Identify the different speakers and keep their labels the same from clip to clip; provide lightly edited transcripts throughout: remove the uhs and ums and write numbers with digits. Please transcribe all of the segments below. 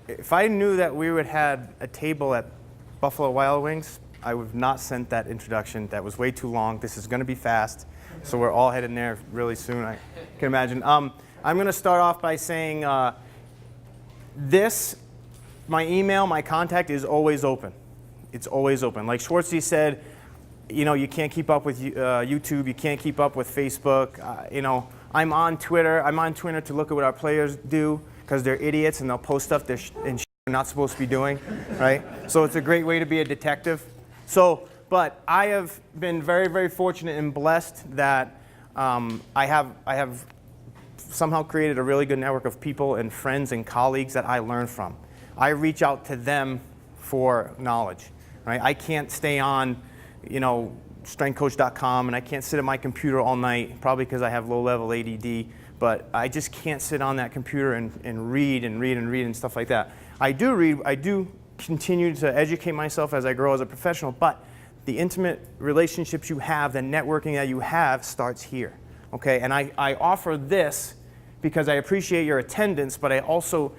Speaker 1: If I knew that we would had a table at Buffalo Wild Wings, I would have not sent that introduction. That was way too long. This is going to be fast, so we're all heading there really soon, I can imagine. I'm going to start off by saying my email, my contact is always open. It's always open. Like Schwartzy said, you can't keep up with YouTube, you can't keep up with Facebook. I'm on Twitter. I'm on Twitter to look at what our players do because they're idiots and they'll post stuff they're not supposed to be doing, right? So it's a great way to be a detective. But I have been very, very fortunate and blessed that I have somehow created a really good network of people and friends and colleagues that I learn from. I reach out to them for knowledge, right? I can't stay on, strengthcoach.com, and I can't sit at my computer all night, probably because I have low-level ADD, but I just can't sit on that computer and read and stuff like that. I do read, I do continue to educate myself as I grow as a professional, but the intimate relationships you have, the networking that you have starts here, okay? And I offer this because I appreciate your attendance, but I also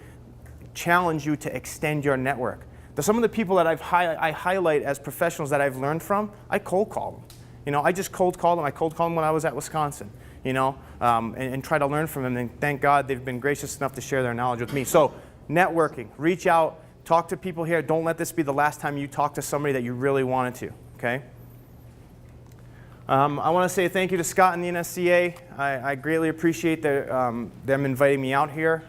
Speaker 1: challenge you to extend your network. Some of the people that I highlight as professionals that I've learned from, I cold call them. I just cold called them. I cold called them when I was at Wisconsin, and try to learn from them. And thank God they've been gracious enough to share their knowledge with me. So networking, reach out, talk to people here. Don't let this be the last time you talk to somebody that you really wanted to, okay? I want to say thank you to Scott and the NSCA. I greatly appreciate them inviting me out here.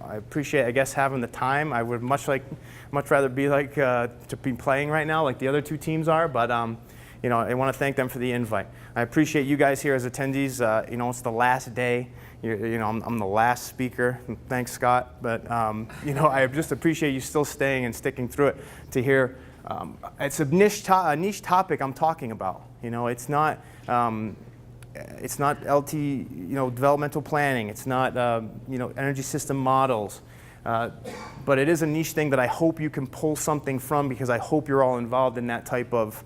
Speaker 1: I appreciate, I guess, having the time. I would much rather be to be playing right now, like the other two teams are. But I want to thank them for the invite. I appreciate you guys here as attendees. It's the last day. I'm the last speaker. Thanks, Scott. But I just appreciate you still staying and sticking through it to hear. It's a niche topic I'm talking about. It's not LT, developmental planning. It's not, energy system models. But it is a niche thing that I hope you can pull something from because I hope you're all involved in that type of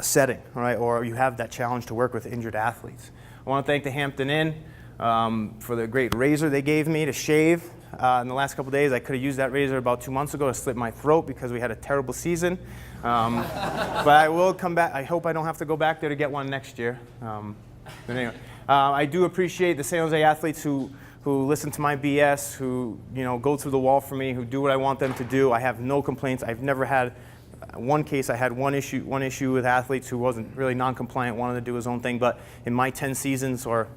Speaker 1: setting, right? Or you have that challenge to work with injured athletes. I want to thank the Hampton Inn for the great razor they gave me to shave. In the last couple of days, I could have used that razor about 2 months ago to slit my throat because we had a terrible season. But I will come back. I hope I don't have to go back there to get one next year. But anyway, I do appreciate the San Jose athletes who listen to my BS, who go through the wall for me, who do what I want them to do. I have no complaints. I've never had one case. I had one issue with athletes who wasn't really non-compliant, wanted to do his own thing. But in my 10 seasons or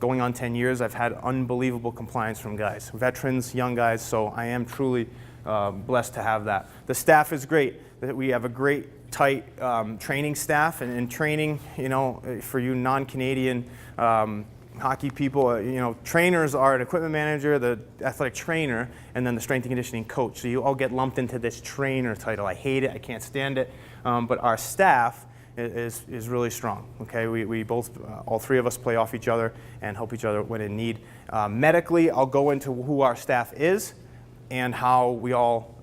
Speaker 1: going on 10 years, I've had unbelievable compliance from guys, veterans, young guys, so I am truly blessed to have that. The staff is great. We have a great, tight training staff, and training, for you non-Canadian hockey people, trainers are an equipment manager, the athletic trainer, and then the strength and conditioning coach. So you all get lumped into this trainer title. I hate it, I can't stand it, but our staff is really strong. Okay, we both, all three of us play off each other and help each other when in need. Medically, I'll go into who our staff is and how we all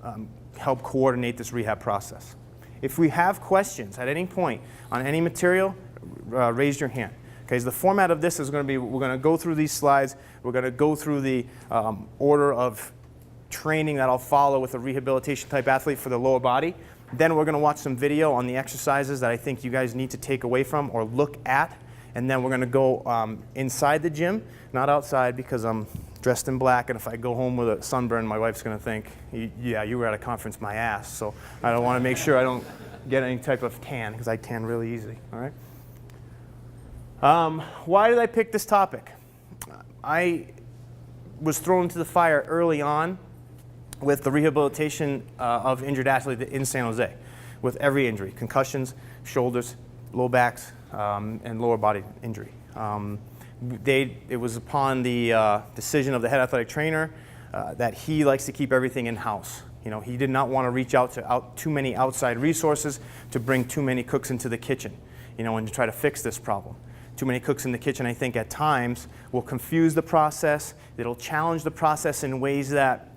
Speaker 1: help coordinate this rehab process. If we have questions at any point on any material, raise your hand. Okay, so the format of this is going to be, we're going to go through these slides, we're going to go through the order of training that I'll follow with a rehabilitation type athlete for the lower body. Then we're going to watch some video on the exercises that I think you guys need to take away from or look at. And then we're going to go inside the gym, not outside because I'm dressed in black. And if I go home with a sunburn, my wife's going to think, yeah, you were at a conference, my ass. So I don't want to make sure I don't get any type of tan because I tan really easily. All right. Why did I pick this topic? I was thrown into the fire early on with the rehabilitation of injured athletes in San Jose, with every injury, concussions, shoulders, low backs, and lower body injury. It was upon the decision of the head athletic trainer that he likes to keep everything in-house. He did not want to reach out to too many outside resources to bring too many cooks into the kitchen, and to try to fix this problem. Too many cooks in the kitchen, I think, at times will confuse the process. It'll challenge the process in ways that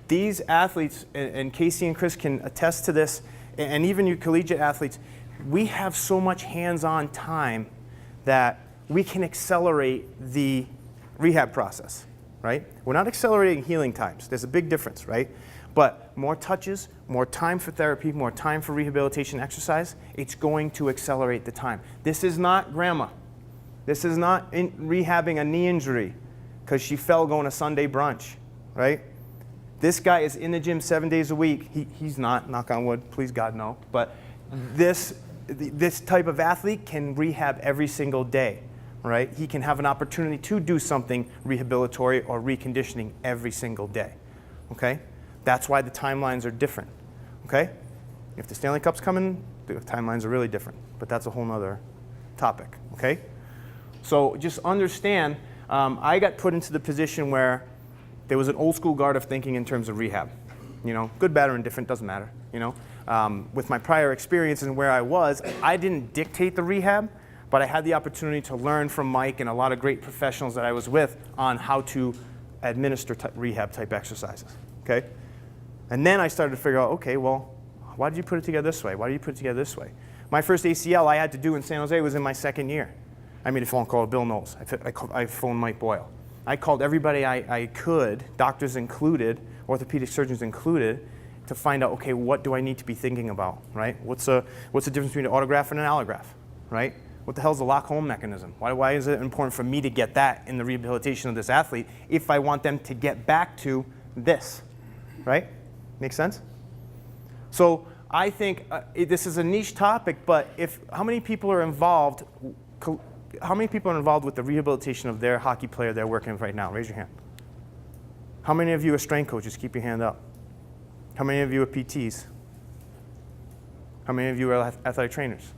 Speaker 1: these athletes, and Casey and Chris can attest to this, and even you collegiate athletes, we have so much hands-on time that we can accelerate the rehab process, right? We're not accelerating healing times. There's a big difference, right? But more touches, more time for therapy, more time for rehabilitation exercise, it's going to accelerate the time. This is not grandma. This is not rehabbing a knee injury because she fell going to Sunday brunch, right? This guy is in the gym 7 days a week. He's not, knock on wood, please God no. But this type of athlete can rehab every single day, right? He can have an opportunity to do something rehabilitory or reconditioning every single day, okay? That's why the timelines are different, okay? If the Stanley Cup's coming, the timelines are really different, but that's a whole nother topic, okay? So just understand, I got put into the position where there was an old school guard of thinking in terms of rehab. You know, good, bad, or indifferent, doesn't matter, you know? With my prior experience and where I was, I didn't dictate the rehab, but I had the opportunity to learn from Mike and a lot of great professionals that I was with on how to administer rehab type exercises, okay? And then I started to figure out, okay, well, why did you put it together this way? Why did you put it together this way? My first ACL I had to do in San Jose was in my second year. I made a phone call to Bill Knowles. I phoned Mike Boyle. I called everybody I could, doctors included, orthopedic surgeons included, to find out, okay, what do I need to be thinking about, right? What's the difference between an autograft and an allograft, right? What the hell is the lock-home mechanism? Why is it important for me to get that in the rehabilitation of this athlete if I want them to get back to this, right? Make sense? So I think this is a niche topic, but how many people are involved with the rehabilitation of their hockey player they're working with right now? Raise your hand. How many of you are strength coaches? Keep your hand up. How many of you are PTs? How many of you are athletic trainers?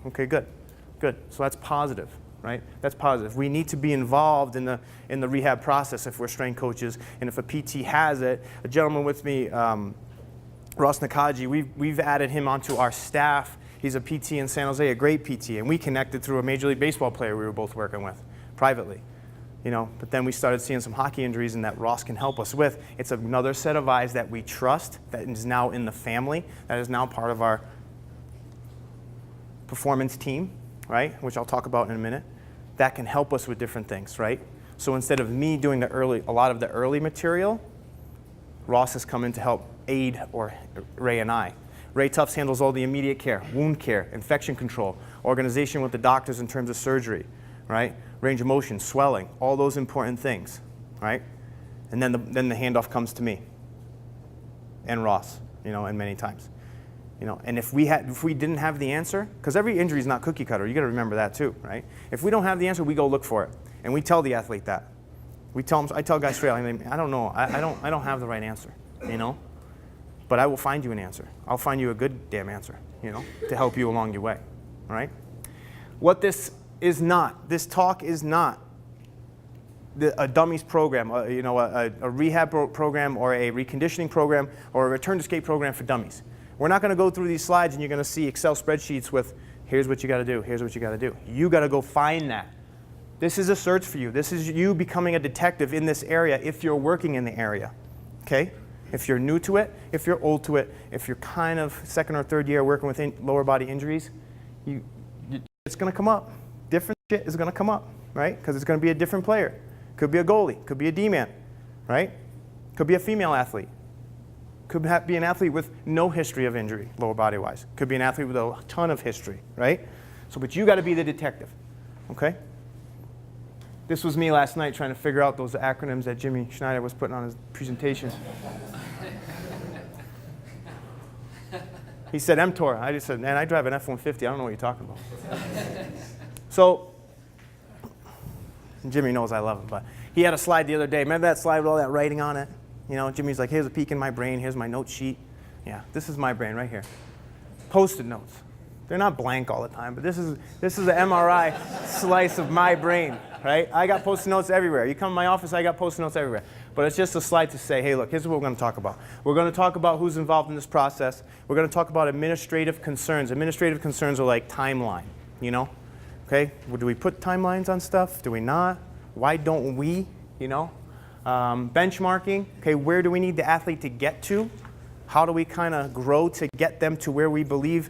Speaker 1: Okay, good. Good. So that's positive, right? That's positive. We need to be involved in the rehab process if we're strength coaches, and if a PT has it. A gentleman with me, Ross Nakaji, we've added him onto our staff. He's a PT in San Jose, a great PT, and we connected through a Major League Baseball player we were both working with privately. You know, but then we started seeing some hockey injuries and that Ross can help us with. It's another set of eyes that we trust, that is now in the family, that is now part of our performance team, right, which I'll talk about in a minute, that can help us with different things, right? So instead of me doing a lot of the early material, Ross has come in to help aid Ray and I. Ray Tufts handles all the immediate care, wound care, infection control, organization with the doctors in terms of surgery, right? Range of motion, swelling, all those important things, right? And then the handoff comes to me and Ross, you know, and many times. You know, and if we didn't have the answer, because every injury is not cookie cutter, you got to remember that too, right? If we don't have the answer, we go look for it, and we tell the athlete that. I tell guys straight, I don't know, I don't have the right answer, you know, but I will find you an answer. I'll find you a good damn answer, you know, to help you along your way, all right? What this is not, this talk is not a dummies program, you know, a rehab program or a reconditioning program or a return to skate program for dummies. We're not going to go through these slides and you're going to see Excel spreadsheets with here's what you got to do, here's what you got to do. You got to go find that. This is a search for you. This is you becoming a detective in this area if you're working in the area, okay? If you're new to it, if you're old to it, if you're kind of second or third year working with lower body injuries, it's going to come up. Different shit is going to come up, right? Because it's going to be a different player. Could be a goalie, could be a D-man, right? Could be a female athlete. Could be an athlete with no history of injury, lower body-wise. Could be an athlete with a ton of history, right? So, but you got to be the detective, okay? This was me last night trying to figure out those acronyms that Jimmy Schneider was putting on his presentation. He said mTOR. I just said, man, I drive an F-150. I don't know what you're talking about. So, Jimmy knows I love him, but he had a slide the other day. Remember that slide with all that writing on it? You know, Jimmy's like, here's a peek in my brain. Here's my note sheet. Yeah, this is my brain right here. Post-it notes. They're not blank all the time, but this is an MRI slice of my brain, right? I got Post-it notes everywhere. You come to my office, I got Post-it notes everywhere. But it's just a slide to say, hey, look, here's what we're going to talk about. We're going to talk about who's involved in this process. We're going to talk about administrative concerns. Administrative concerns are like timeline, you know? Okay, well, do we put timelines on stuff? Do we not? Why don't we, you know? Benchmarking, okay, where do we need the athlete to get to? How do we kind of grow to get them to where we believe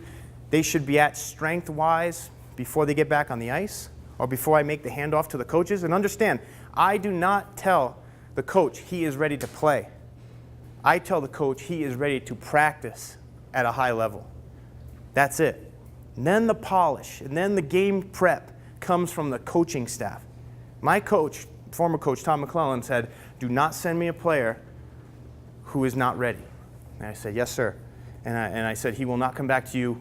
Speaker 1: they should be at strength-wise before they get back on the ice or before I make the handoff to the coaches? And understand, I do not tell the coach he is ready to play. I tell the coach he is ready to practice at a high level. That's it. And then the polish, and then the game prep comes from the coaching staff. My coach, former coach Tom McClellan, said, do not send me a player who is not ready. And I said, yes, sir. And I said, he will not come back to you.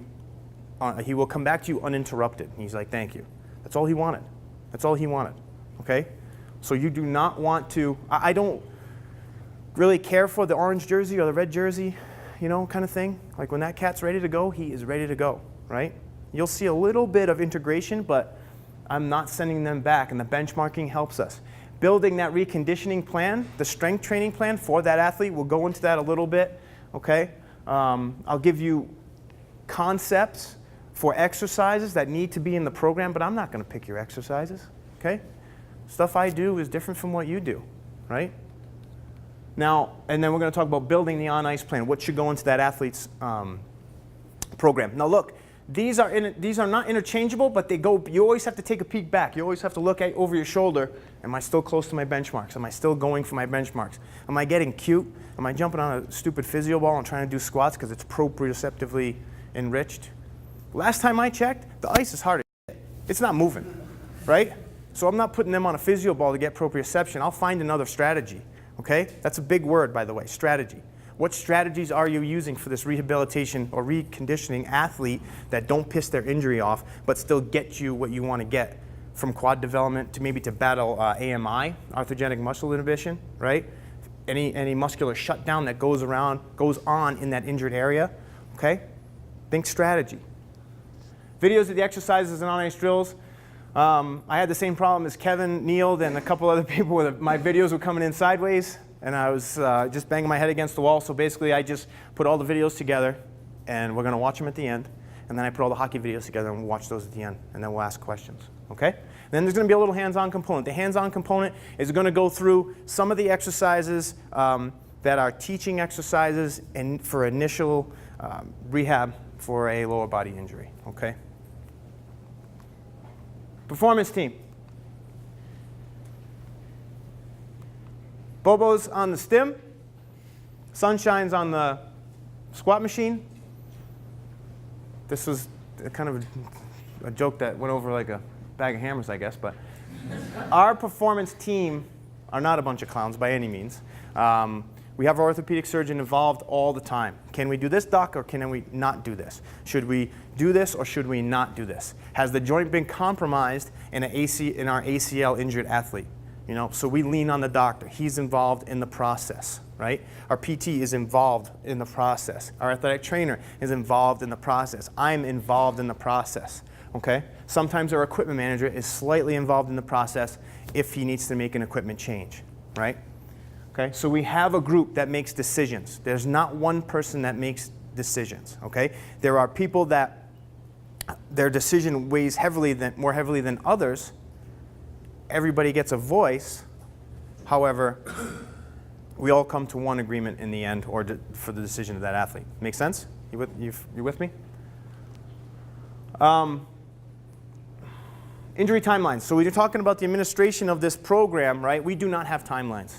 Speaker 1: He will come back to you uninterrupted. And he's like, thank you. That's all he wanted. That's all he wanted. Okay? So you do not want to. I don't really care for the orange jersey or the red jersey, you know, kind of thing. Like when that cat's ready to go, he is ready to go, right? You'll see a little bit of integration, but I'm not sending them back, and the benchmarking helps us. Building that reconditioning plan, the strength training plan for that athlete, we'll go into that a little bit, okay? I'll give you concepts for exercises that need to be in the program, but I'm not going to pick your exercises, okay? Stuff I do is different from what you do, right? Now, and then we're going to talk about building the on-ice plan, what should go into that athlete's program. Now look, these are not interchangeable, but they go. You always have to take a peek back. You always have to look over your shoulder. Am I still close to my benchmarks? Am I still going for my benchmarks? Am I getting cute? Am I jumping on a stupid physio ball and trying to do squats because it's proprioceptively enriched? Last time I checked, the ice is hard as shit. It's not moving, right? So I'm not putting them on a physio ball to get proprioception. I'll find another strategy, okay? That's a big word, by the way, strategy. What strategies are you using for this rehabilitation or reconditioning athlete that don't piss their injury off but still get you what you want to get, from quad development to maybe to battle AMI, arthrogenic muscle inhibition, right? Any muscular shutdown that goes on in that injured area, okay? Think strategy. Videos of the exercises and on-ice drills. I had the same problem as Kevin, Neil, and a couple other people where my videos were coming in sideways. And I was just banging my head against the wall. So basically, I just put all the videos together, and we're going to watch them at the end. And then I put all the hockey videos together, and we'll watch those at the end. And then we'll ask questions. Okay? Then there's going to be a little hands-on component. The hands-on component is going to go through some of the exercises that are teaching exercises and for initial rehab for a lower body injury. Okay? Performance team. Bobo's on the stim, Sunshine's on the squat machine. This was kind of a joke that went over like a bag of hammers, I guess, but our performance team are not a bunch of clowns by any means. We have our orthopedic surgeon involved all the time. Can we do this, doc, or can we not do this? Should we do this, or should we not do this? Has the joint been compromised in our ACL injured athlete? You know, so we lean on the doctor. He's involved in the process, right? Our PT is involved in the process. Our athletic trainer is involved in the process. I'm involved in the process, okay? Sometimes our equipment manager is slightly involved in the process if he needs to make an equipment change, right? Okay, so we have a group that makes decisions. There's not one person that makes decisions, okay? There are people that their decision weighs more heavily than others. Everybody gets a voice. However, we all come to one agreement in the end for the decision of that athlete. Make sense? You with me? Injury timelines. So we're talking about the administration of this program, right? We do not have timelines.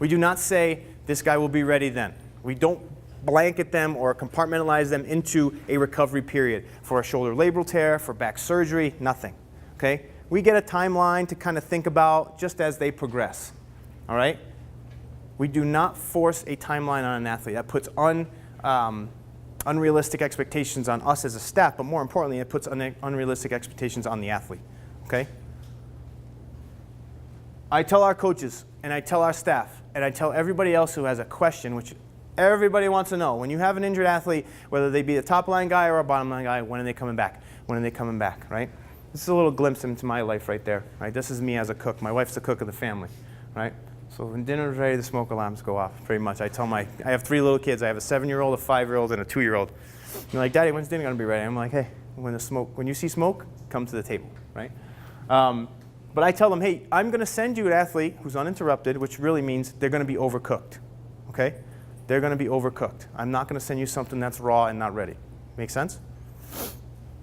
Speaker 1: We do not say this guy will be ready then. We don't blanket them or compartmentalize them into a recovery period for a shoulder labral tear, for back surgery, nothing, okay? We get a timeline to kind of think about just as they progress, all right? We do not force a timeline on an athlete. That puts unrealistic expectations on us as a staff, but more importantly, it puts unrealistic expectations on the athlete, okay? I tell our coaches, and I tell our staff, and I tell everybody else who has a question, which everybody wants to know, when you have an injured athlete, whether they be a top line guy or a bottom line guy, when are they coming back? When are they coming back, right? This is a little glimpse into my life right there, right? This is me as a cook. My wife's the cook of the family, right? So when dinner's ready, the smoke alarms go off, pretty much. I have 3 little kids. I have a 7-year-old, a 5-year-old, and a 2-year-old. They're like, Daddy, when's dinner gonna be ready? I'm like, hey, when you see smoke, come to the table, right? But I tell them, hey, I'm gonna send you an athlete who's uninterrupted, which really means they're gonna be overcooked, okay? They're gonna be overcooked. I'm not gonna send you something that's raw and not ready. Make sense?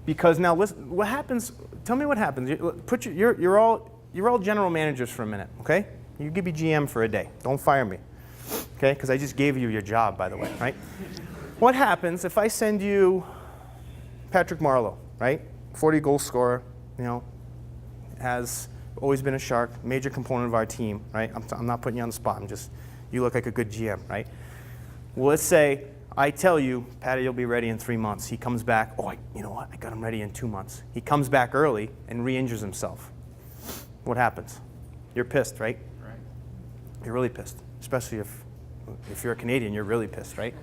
Speaker 1: Because now, listen, what happens? Tell me what happens. You're all general managers for a minute, okay? You could be GM for a day. Don't fire me, okay? Because I just gave you your job, by the way, right? What happens if I send you Patrick Marleau, right? 40 goal scorer, you know, has always been a Shark, major component of our team, right? I'm not putting you on the spot. You look like a good GM, right? Well, let's say I tell you, Patty, you'll be ready in 3 months. He comes back, you know what? I got him ready in 2 months. He comes back early and re-injures himself. What happens? You're pissed, right? Right. You're really pissed, especially if you're a Canadian, you're really pissed, right?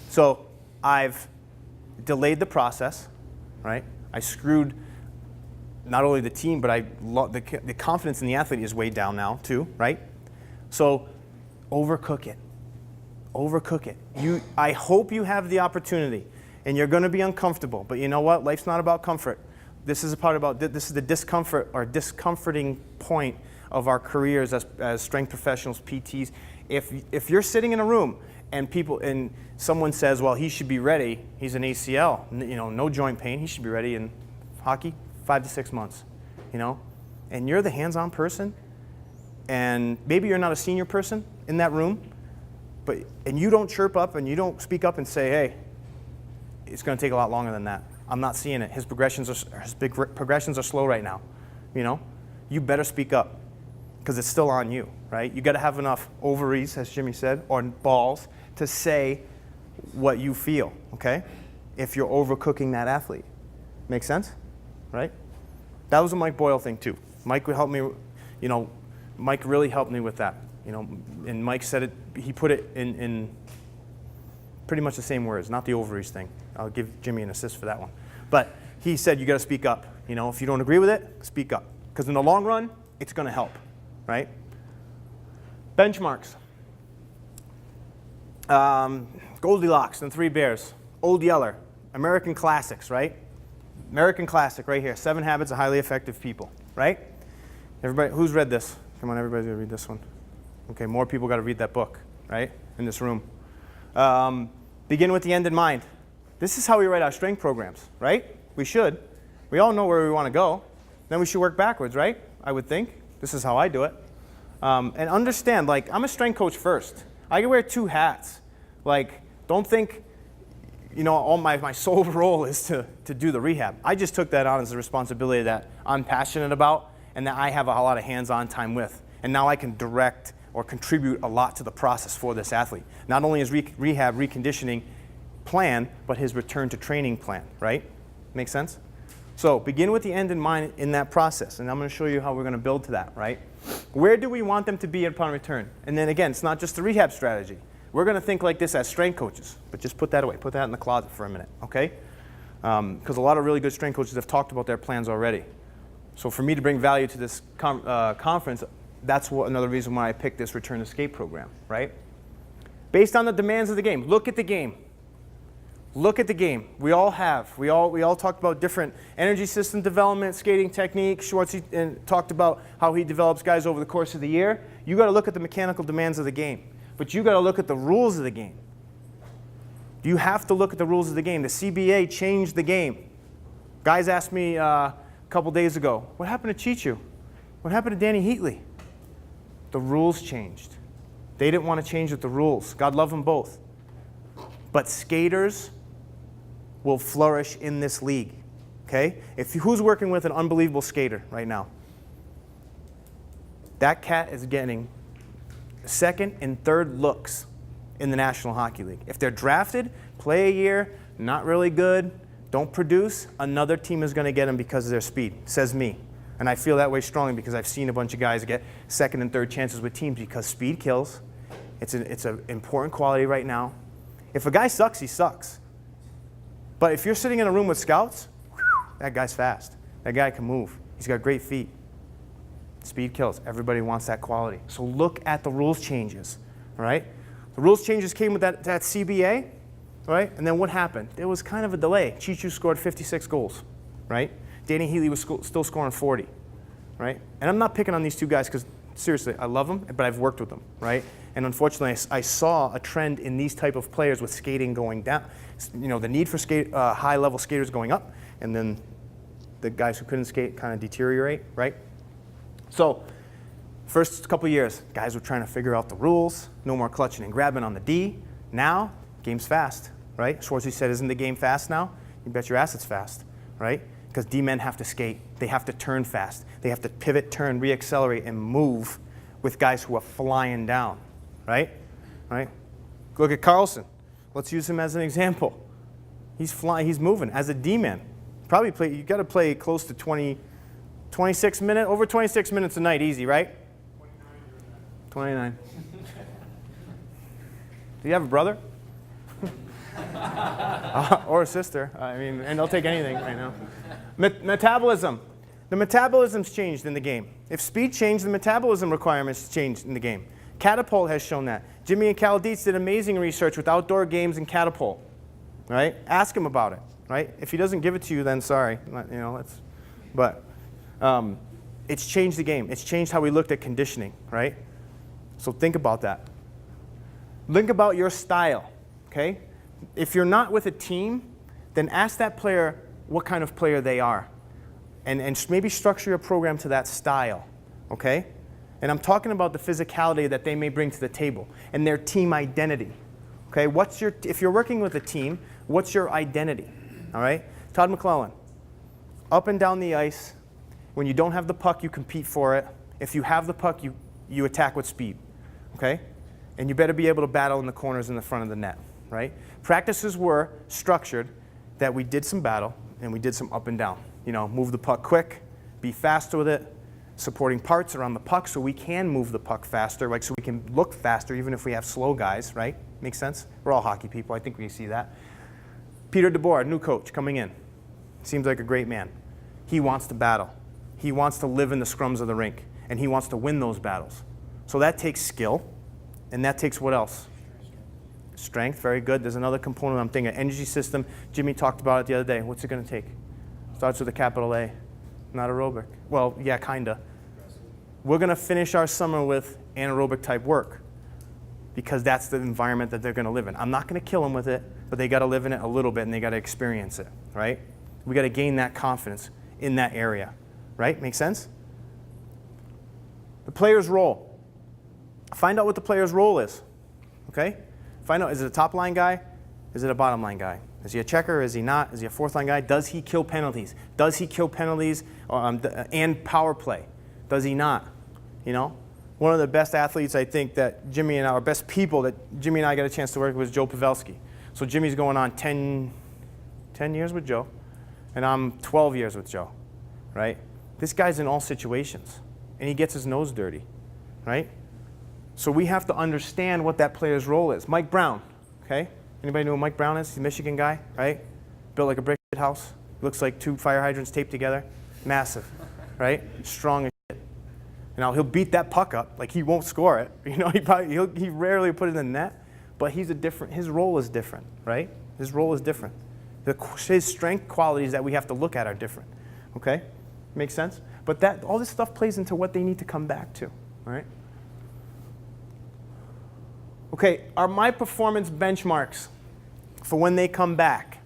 Speaker 1: So I've delayed the process, right? I screwed not only the team, but the confidence in the athlete is way down now too, right? So overcook it. Overcook it. I hope you have the opportunity, and you're going to be uncomfortable. But you know what? Life's not about comfort. This is the discomfort or discomforting point of our careers as strength professionals, PTs. If you're sitting in a room and someone says, well, he should be ready. He's an ACL, you know, no joint pain. He should be ready in hockey 5 to 6 months, you know. And you're the hands-on person, and maybe you're not a senior person in that room. And you don't chirp up and you don't speak up and say, hey, it's going to take a lot longer than that. I'm not seeing it. His progressions are slow right now. You know, you better speak up because it's still on you, right? You got to have enough ovaries, as Jimmy said, or balls to say what you feel, okay? If you're overcooking that athlete. Make sense? Right? That was a Mike Boyle thing too. Mike would help me, you know, Mike really helped me with that. You know, and Mike said it, he put it in pretty much the same words, not the ovaries thing. I'll give Jimmy an assist for that one. But he said you got to speak up. You know, if you don't agree with it, speak up. Because in the long run, it's going to help, right? Benchmarks. Goldilocks and Three Bears. Old Yeller. American classics, right? American classic right here. 7 Habits of Highly Effective People, right? Everybody, who's read this? Come on, everybody's going to read this one. Okay, more people got to read that book, right, in this room. Begin with the end in mind. This is how we write our strength programs, right? We should. We all know where we want to go. Then we should work backwards, right? I would think. This is how I do it. And understand, like, I'm a strength coach first. I can wear 2 hats. Like, don't think, you know, all my sole role is to do the rehab. I just took that on as a responsibility that I'm passionate about and that I have a lot of hands-on time with. And now I can direct or contribute a lot to the process for this athlete. Not only his rehab, reconditioning plan, but his return to training plan, right? Make sense? So begin with the end in mind in that process, and I'm going to show you how we're going to build to that, right? Where do we want them to be upon return? And then again, it's not just the rehab strategy. We're going to think like this as strength coaches, but just put that away. Put that in the closet for a minute, okay? Because a lot of really good strength coaches have talked about their plans already. So for me to bring value to this conference, that's another reason why I picked this Return to Skate program, right? Based on the demands of the game. Look at the game. Look at the game. We all talked about different energy system development, skating technique. Schwartz talked about how he develops guys over the course of the year. You got to look at the mechanical demands of the game, but you got to look at the rules of the game. You have to look at the rules of the game. The CBA changed the game. Guys asked me a couple days ago, what happened to Chichu? What happened to Danny Heatley? The rules changed. They didn't want to change with the rules. God love them both. But skaters will flourish in this league, okay? Who's working with an unbelievable skater right now? That cat is getting 2nd and 3rd looks in the National Hockey League. If they're drafted, play a year, not really good, don't produce, another team is going to get them because of their speed, says me. And I feel that way strongly because I've seen a bunch of guys get 2nd and 3rd chances with teams because speed kills. It's an important quality right now. If a guy sucks, he sucks. But if you're sitting in a room with scouts, that guy's fast. That guy can move. He's got great feet. Speed kills. Everybody wants that quality. So look at the rules changes, all right? The rules changes came with that CBA, right? And then what happened? There was kind of a delay. Chichu scored 56 goals, right? Danny Heatley was still scoring 40, right? And I'm not picking on these 2 guys because, seriously, I love them, but I've worked with them, right? And unfortunately, I saw a trend in these type of players with skating going down. You know, the need for high-level skaters going up, and then the guys who couldn't skate kind of deteriorate, right? So First couple years, guys were trying to figure out the rules. No more clutching and grabbing on the D. Now, game's fast, right? Schwartzy said, isn't the game fast now? You bet your ass it's fast, right? Because D-men have to skate. They have to turn fast. They have to pivot, turn, re-accelerate, and move with guys who are flying down, right? Right? Look at Carlson. Let's use him as an example. He's flying. He's moving as a D-man. Probably you got to play close to 26 minutes, over 26 minutes a night, easy, right? 29. Do you have a brother? Or a sister? I mean, and they'll take anything right now. Metabolism. The metabolism's changed in the game. If speed changed, the metabolism requirements changed in the game. Catapult has shown that. Jimmy and Cal Dietz did amazing research with outdoor games and Catapult. Right? Ask him about it. Right? If he doesn't give it to you, then sorry. You know, it's changed the game. It's changed how we looked at conditioning. Right? So think about that. Think about your style. Okay? If you're not with a team, then ask that player what kind of player they are. And maybe structure your program to that style, okay? And I'm talking about the physicality that they may bring to the table and their team identity, okay? If you're working with a team, what's your identity, all right? Todd McClellan, up and down the ice. When you don't have the puck, you compete for it. If you have the puck, you attack with speed, okay? And you better be able to battle in the corners in the front of the net, right? Practices were structured that we did some battle and we did some up and down. You know, move the puck quick, be fast with it, supporting parts around the puck so we can move the puck faster, like so we can look faster even if we have slow guys, right? Makes sense? We're all hockey people. I think we see that. Peter DeBoer, new coach, coming in. Seems like a great man. He wants to battle. He wants to live in the scrums of the rink, and he wants to win those battles. So that takes skill, and that takes what else? Strength, very good. There's another component I'm thinking, energy system. Jimmy talked about it the other day. What's it going to take? Starts with a capital A, not aerobic. Well, yeah, kinda. We're going to finish our summer with anaerobic type work because that's the environment that they're going to live in. I'm not going to kill them with it, but they got to live in it a little bit and they got to experience it, right? We got to gain that confidence in that area, right? Make sense? The player's role. Find out what the player's role is, okay? Find out, is it a top line guy? Is it a bottom line guy? Is he a checker? Is he not? Is he a fourth line guy? Does he kill penalties? Does he kill penalties and power play? Does he not? You know, one of the best athletes I think that Jimmy and I, or best people that Jimmy and I got a chance to work with was Joe Pavelski. So Jimmy's going on 10 years with Joe, and I'm 12 years with Joe, right? This guy's in all situations, and he gets his nose dirty, right? So we have to understand what that player's role is. Mike Brown, okay? Anybody know who Mike Brown is? He's a Michigan guy, right? Built like a brick house. Looks like 2 fire hydrants taped together. Massive, right? Strong as shit. You know, he'll beat that puck up. Like, he won't score it. You know, he rarely put it in the net. But his role is different, right? His role is different. His strength qualities that we have to look at are different, okay? Makes sense? But all this stuff plays into what they need to come back to, all right? Okay, are my performance benchmarks for when they come back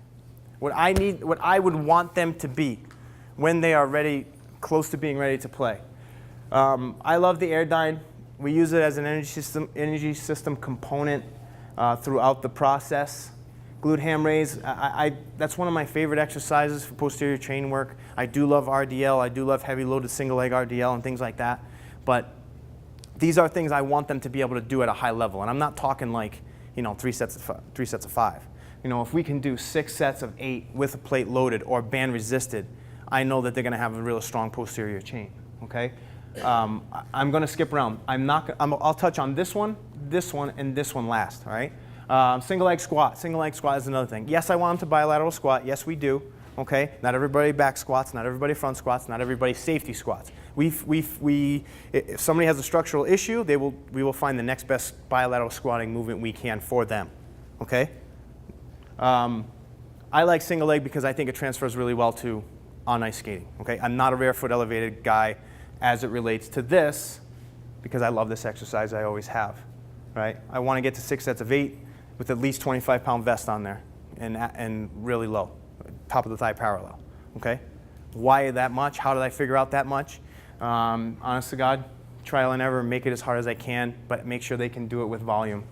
Speaker 1: what I would want them to be when they are ready, close to being ready to play? I love the Airdyne. We use it as an energy system component throughout the process. Glute ham raise, that's one of my favorite exercises for posterior chain work. I do love RDL. I do love heavy loaded single leg RDL and things like that. But these are things I want them to be able to do at a high level. And I'm not talking like, you know, 3 sets of 5. You know, if we can do 6 sets of 8 with a plate loaded or band resisted, I know that they're going to have a real strong posterior chain, okay? I'm going to skip around. I'll touch on this one, and this one last, all right? Single leg squat. Single leg squat is another thing. Yes, I want them to bilateral squat. Yes, we do. Okay, not everybody back squats, not everybody front squats, not everybody safety squats. If somebody has a structural issue, we will find the next best bilateral squatting movement we can for them. Okay. I like single leg because I think it transfers really well to on ice skating. Okay, I'm not a rear foot elevated guy as it relates to this because I love this exercise. I always have. Right. I want to get to 6 sets of 8 with at least 25-pound vest on there and really low. Top of the thigh parallel, okay? Why that much? How did I figure out that much? Honest to God, trial and error, make it as hard as I can, but make sure they can do it with volume.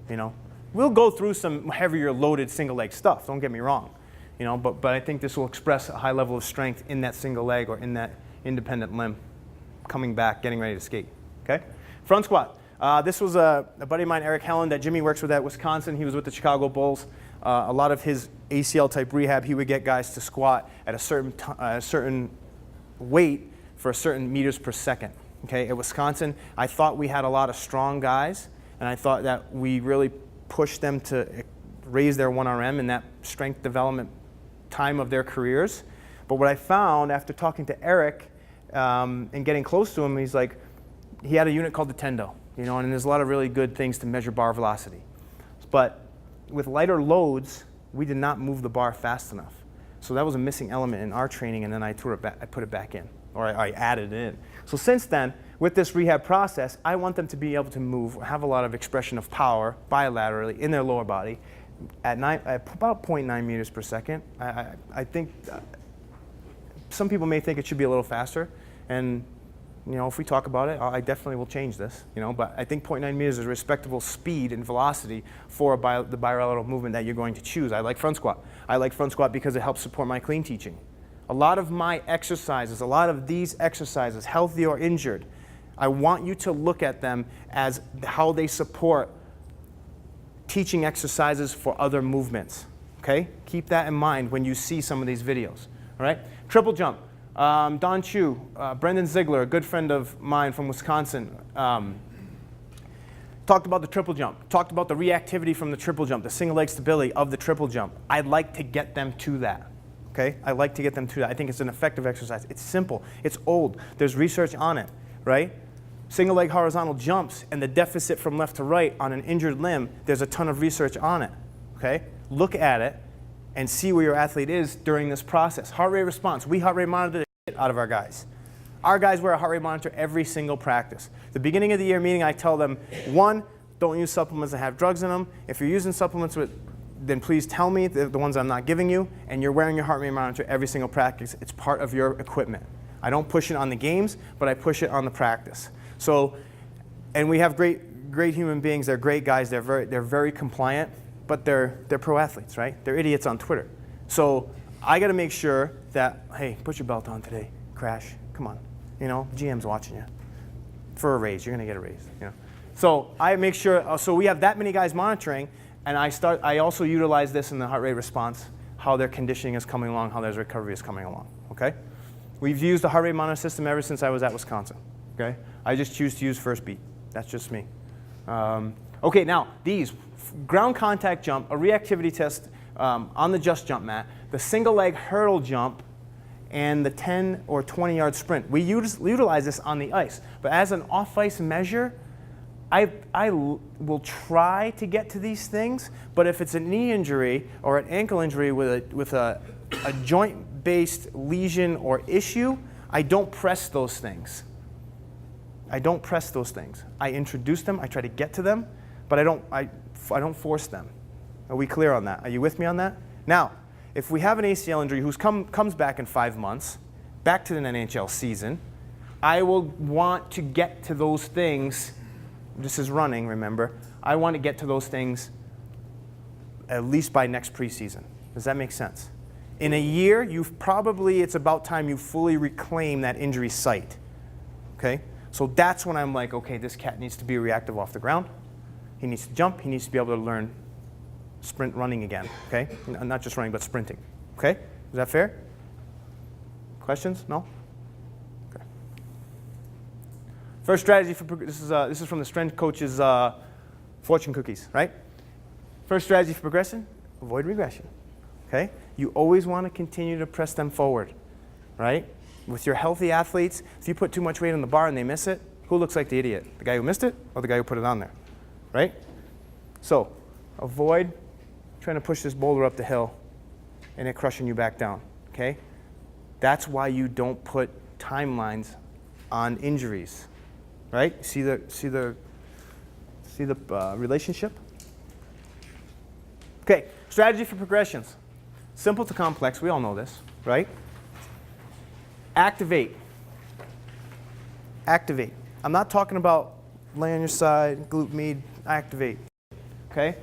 Speaker 1: You know, we'll go through some heavier loaded single leg stuff. Don't get me wrong. You know, but I think this will express a high level of strength in that single leg or in that independent limb, coming back, getting ready to skate. Okay, front squat. This was a buddy of mine, Eric Helen, that Jimmy works with at Wisconsin. He was with the Chicago Bulls. A lot of his ACL type rehab, he would get guys to squat at a certain weight for a certain meters per second. Okay, at Wisconsin, I thought we had a lot of strong guys, and I thought that we really pushed them to raise their 1RM in that strength development time of their careers. But what I found after talking to Eric and getting close to him, he's like, he had a unit called the Tendo, you know, and there's a lot of really good things to measure bar velocity. But with lighter loads, we did not move the bar fast enough. So that was a missing element in our training, and then I put it back in, or I added it in. So since then, with this rehab process, I want them to be able to move, have a lot of expression of power bilaterally in their lower body at about 0.9 meters per second. I think some people may think it should be a little faster, and you know, if we talk about it, I definitely will change this. You know, but I think 0.9 meters is a respectable speed and velocity for the bilateral movement that you're going to choose. I like front squat. I like front squat because it helps support my clean teaching. A lot of my exercises, a lot of these exercises, healthy or injured, I want you to look at them as how they support teaching exercises for other movements. Okay? Keep that in mind when you see some of these videos. All right? Triple jump. Don Chu, Brendan Ziegler, a good friend of mine from Wisconsin, talked about the triple jump, talked about the reactivity from the triple jump, the single leg stability of the triple jump. I'd like to get them to that. Okay? I like to get them to that. I think it's an effective exercise. It's simple. It's old. There's research on it, right? Single leg horizontal jumps and the deficit from left to right on an injured limb, there's a ton of research on it. Okay? Look at it and see where your athlete is during this process. Heart rate response. We heart rate monitor the shit out of our guys. Our guys wear a heart rate monitor every single practice. The beginning of the year meeting, I tell them, one, don't use supplements that have drugs in them. If you're using supplements then please tell me the ones I'm not giving you, and you're wearing your heart rate monitor every single practice. It's part of your equipment. I don't push it on the games, but I push it on the practice. So, and we have great human beings. They're great guys. They're very compliant, but they're pro athletes, right? They're idiots on Twitter. So I got to make sure that, hey, put your belt on today, Crash. Come on, you know, GM's watching you. For a raise, you're gonna get a raise, you know. So I make sure. So we have that many guys monitoring, and I also utilize this in the heart rate response, how their conditioning is coming along, how their recovery is coming along. Okay. We've used the heart rate monitor system ever since I was at Wisconsin. Okay. I just choose to use first beat. That's just me. Okay, now these ground contact jump, a reactivity test on the just jump mat, the single leg hurdle jump, and the 10 or 20 yard sprint. We utilize this on the ice, but as an off ice measure, I will try to get to these things, but if it's a knee injury or an ankle injury with a joint based lesion or issue, I don't press those things. I don't press those things. I introduce them, I try to get to them, but I don't force them. Are we clear on that? Are you with me on that? Now, if we have an ACL injury who comes back in 5 months, back to the NHL season, I will want to get to those things. This is running, remember. I want to get to those things at least by next preseason. Does that make sense? In a year, it's about time you fully reclaim that injury site. Okay? So that's when I'm like, okay, this cat needs to be reactive off the ground. He needs to jump. He needs to be able to learn sprint running again. Okay? Not just running, but sprinting. Okay? Is that fair? Questions? No? Okay. First strategy for this is from the strength coach's fortune cookies, right? First strategy for progression: avoid regression. Okay? You always want to continue to press them forward, right? With your healthy athletes, if you put too much weight on the bar and they miss it, who looks like the idiot? The guy who missed it or the guy who put it on there, right? So avoid trying to push this boulder up the hill and it crushing you back down, okay? That's why you don't put timelines on injuries, right? See the relationship? Okay, strategy for progressions. Simple to complex, we all know this, right? Activate. Activate. I'm not talking about lay on your side, glute med, activate, okay?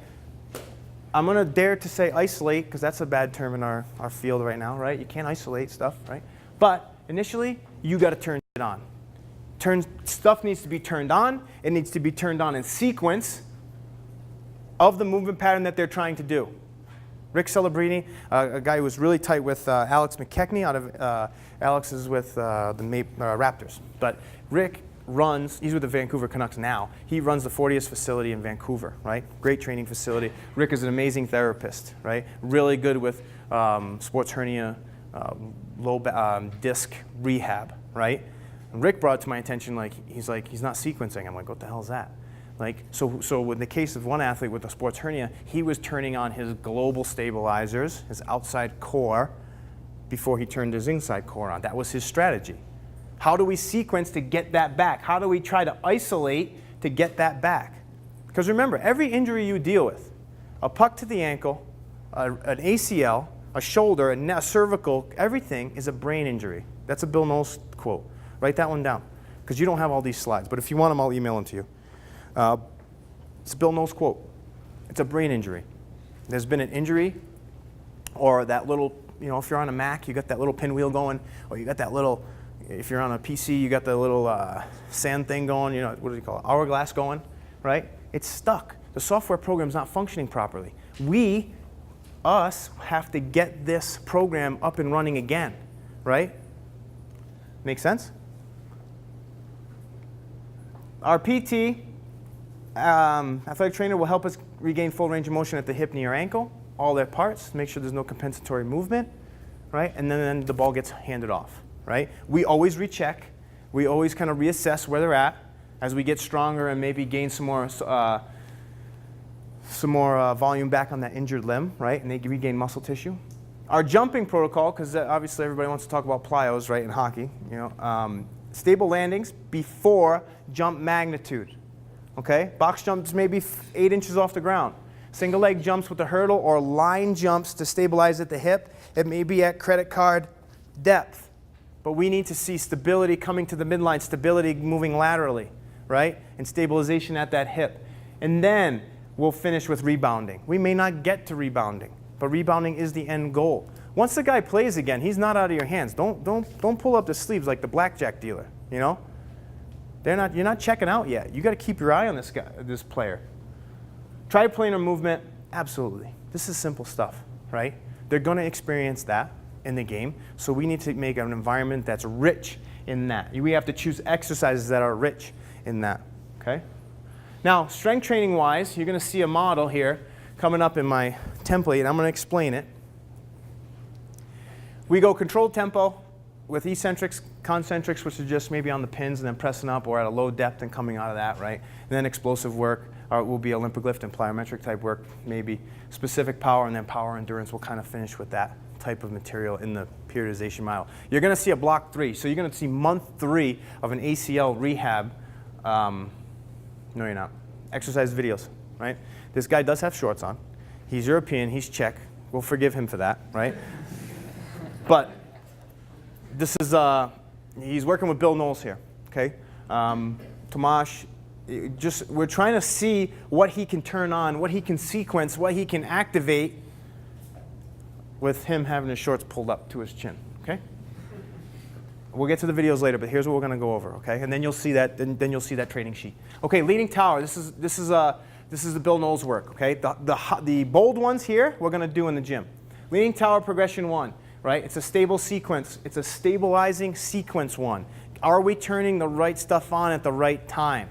Speaker 1: I'm going to dare to say isolate, because that's a bad term in our field right now, right? You can't isolate stuff, right? But initially, you got to turn it on. Stuff needs to be turned on. It needs to be turned on in sequence of the movement pattern that they're trying to do. Rick Celebrini, a guy who was really tight with Alex McKechnie out of Alex is with the Raptors. But Rick runs, he's with the Vancouver Canucks now. He runs the 40th facility in Vancouver, right? Great training facility. Rick is an amazing therapist, right? Really good with sports hernia, disc rehab, right? And Rick brought it to my attention, like, he's not sequencing. I'm like, what the hell is that? Like, so in the case of one athlete with a sports hernia, he was turning on his global stabilizers, his outside core, before he turned his inside core on. That was his strategy. How do we sequence to get that back? How do we try to isolate to get that back? Because remember, every injury you deal with, a puck to the ankle, an ACL, a shoulder, a cervical, everything is a brain injury. That's a Bill Knowles quote. Write that one down, because you don't have all these slides. But if you want them, I'll email them to you. It's a Bill Knowles quote. It's a brain injury. There's been an injury, or that little, if you're on a Mac, you got that little pinwheel going, or you got that little, if you're on a PC, you got the little sand thing going, what do you call it, hourglass going, right? It's stuck. The software program's not functioning properly. Us, have to get this program up and running again, right? Make sense? Our PT, athletic trainer, will help us regain full range of motion at the hip, knee, or ankle, all their parts, make sure there's no compensatory movement, right? And then the ball gets handed off, right? We always recheck. We always kind of reassess where they're at as we get stronger and maybe gain some more volume back on that injured limb, right? And they regain muscle tissue. Our jumping protocol, because obviously everybody wants to talk about plyos, right, in hockey, stable landings before jump magnitude. Okay? Box jumps maybe 8 inches off the ground. Single leg jumps with a hurdle or line jumps to stabilize at the hip. It may be at credit card depth. But we need to see stability coming to the midline, stability moving laterally, right? And stabilization at that hip. And then we'll finish with rebounding. We may not get to rebounding, but rebounding is the end goal. Once the guy plays again, he's not out of your hands. Don't pull up the sleeves like the blackjack dealer, You're not checking out yet. You got to keep your eye on this player. Triplanar movement, absolutely. This is simple stuff, right? They're going to experience that in the game, so we need to make an environment that's rich in that. We have to choose exercises that are rich in that, okay? Now, strength training wise, you're going to see a model here coming up in my template, and I'm going to explain it. We go controlled tempo with eccentrics, concentrics, which are just maybe on the pins and then pressing up or at a low depth and coming out of that, right? And then explosive work will be Olympic lift and plyometric type work, maybe specific power, and then power endurance will kind of finish with that type of material in the periodization model. You're going to see a block 3. So you're going to see month 3 of an ACL rehab. No, you're not. Exercise videos, right? This guy does have shorts on. He's European. He's Czech. We'll forgive him for that, right? But this is, he's working with Bill Knowles here, okay? Tomasz, we're trying to see what he can turn on, what he can sequence, what he can activate with him having his shorts pulled up to his chin, okay? We'll get to the videos later, but here's what we're going to go over, okay? And then you'll see that. Then you'll see that training sheet. Okay, leading tower. This is the Bill Knowles work, okay? The bold ones here we're going to do in the gym. Leading tower progression 1, right? It's a stable sequence. It's a stabilizing sequence 1. Are we turning the right stuff on at the right time?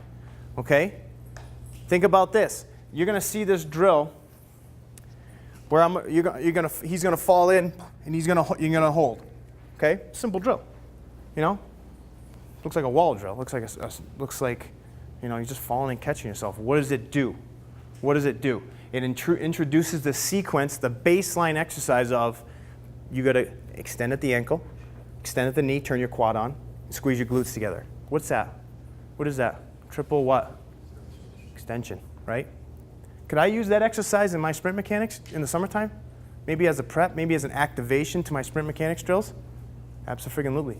Speaker 1: Okay? Think about this. You're going to see this drill where he's going to fall in and you're going to hold. Okay? Simple drill. Looks like a wall drill. Looks like you're just falling and catching yourself. What does it do? What does it do? It introduces the sequence, the baseline exercise of you got to extend at the ankle, extend at the knee, turn your quad on, squeeze your glutes together. What's that? What is that? Triple what? Extension, right? Could I use that exercise in my sprint mechanics in the summertime? Maybe as a prep, maybe as an activation to my sprint mechanics drills? Abso-friggin-lutely.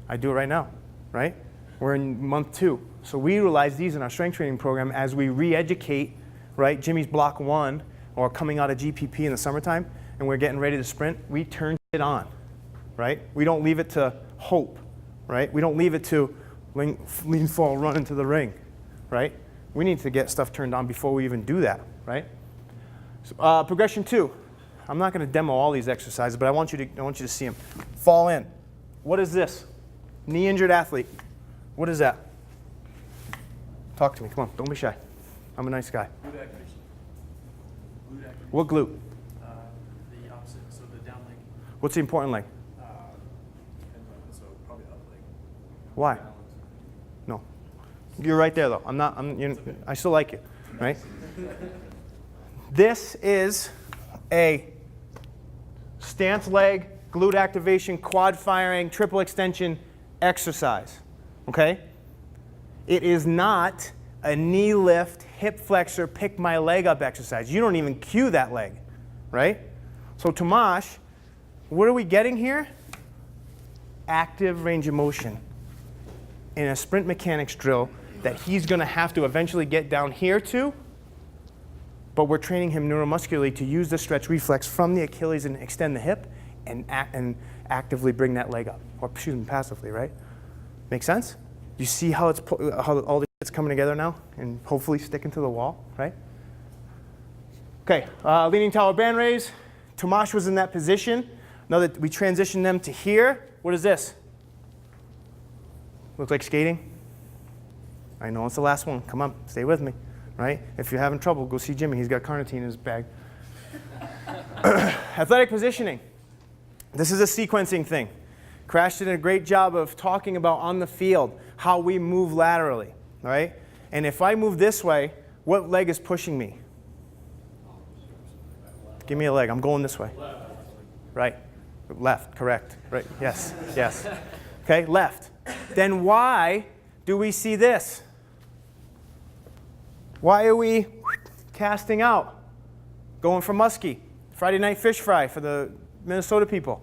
Speaker 1: I do it right now, right? We're in month 2. So we utilize these in our strength training program as we re-educate, right? Jimmy's block 1 or coming out of GPP in the summertime and we're getting ready to sprint, we turn it on, right? We don't leave it to hope, right? We don't leave it to lean, fall, run into the ring, right? We need to get stuff turned on before we even do that, right? So, progression 2. I'm not going to demo all these exercises, but I want you to see them. Fall in. What is this? Knee injured athlete. What is that? Talk to me. Come on. Don't be shy. I'm a nice guy.
Speaker 2: Glute activation. Glute activation.
Speaker 1: What glute?
Speaker 2: The opposite, so the down leg.
Speaker 1: What's the important leg?
Speaker 2: So probably up leg.
Speaker 1: Why?
Speaker 2: Balance.
Speaker 1: No. You're right there, though. I still like you, right? This is a stance leg, glute activation, quad firing, triple extension exercise, okay? It is not a knee lift, hip flexor, pick my leg up exercise. You don't even cue that leg, right? So Tomasz, what are we getting here? Active range of motion in a sprint mechanics drill that he's going to have to eventually get down here to, but we're training him neuromuscularly to use the stretch reflex from the Achilles and extend the hip and actively bring that leg up, or excuse me, passively, right? Make sense? You see how how all the shit's coming together now and hopefully sticking to the wall, right? Okay, leaning tower band raise. Tomasz was in that position. Now that we transition them to here, what is this? Look like skating? I know it's the last one. Come on, stay with me, right? If you're having trouble, go see Jimmy. He's got carnitine in his bag. Athletic positioning. This is a sequencing thing. Crash did a great job of talking about on the field how we move laterally, right? And if I move this way, what leg is pushing me? Give me a leg. I'm going this way. Right. Left. Correct. Right. Yes. Yes. Okay. Left. Then why do we see this? Why are we casting out? Going for muskie. Friday night fish fry for the Minnesota people.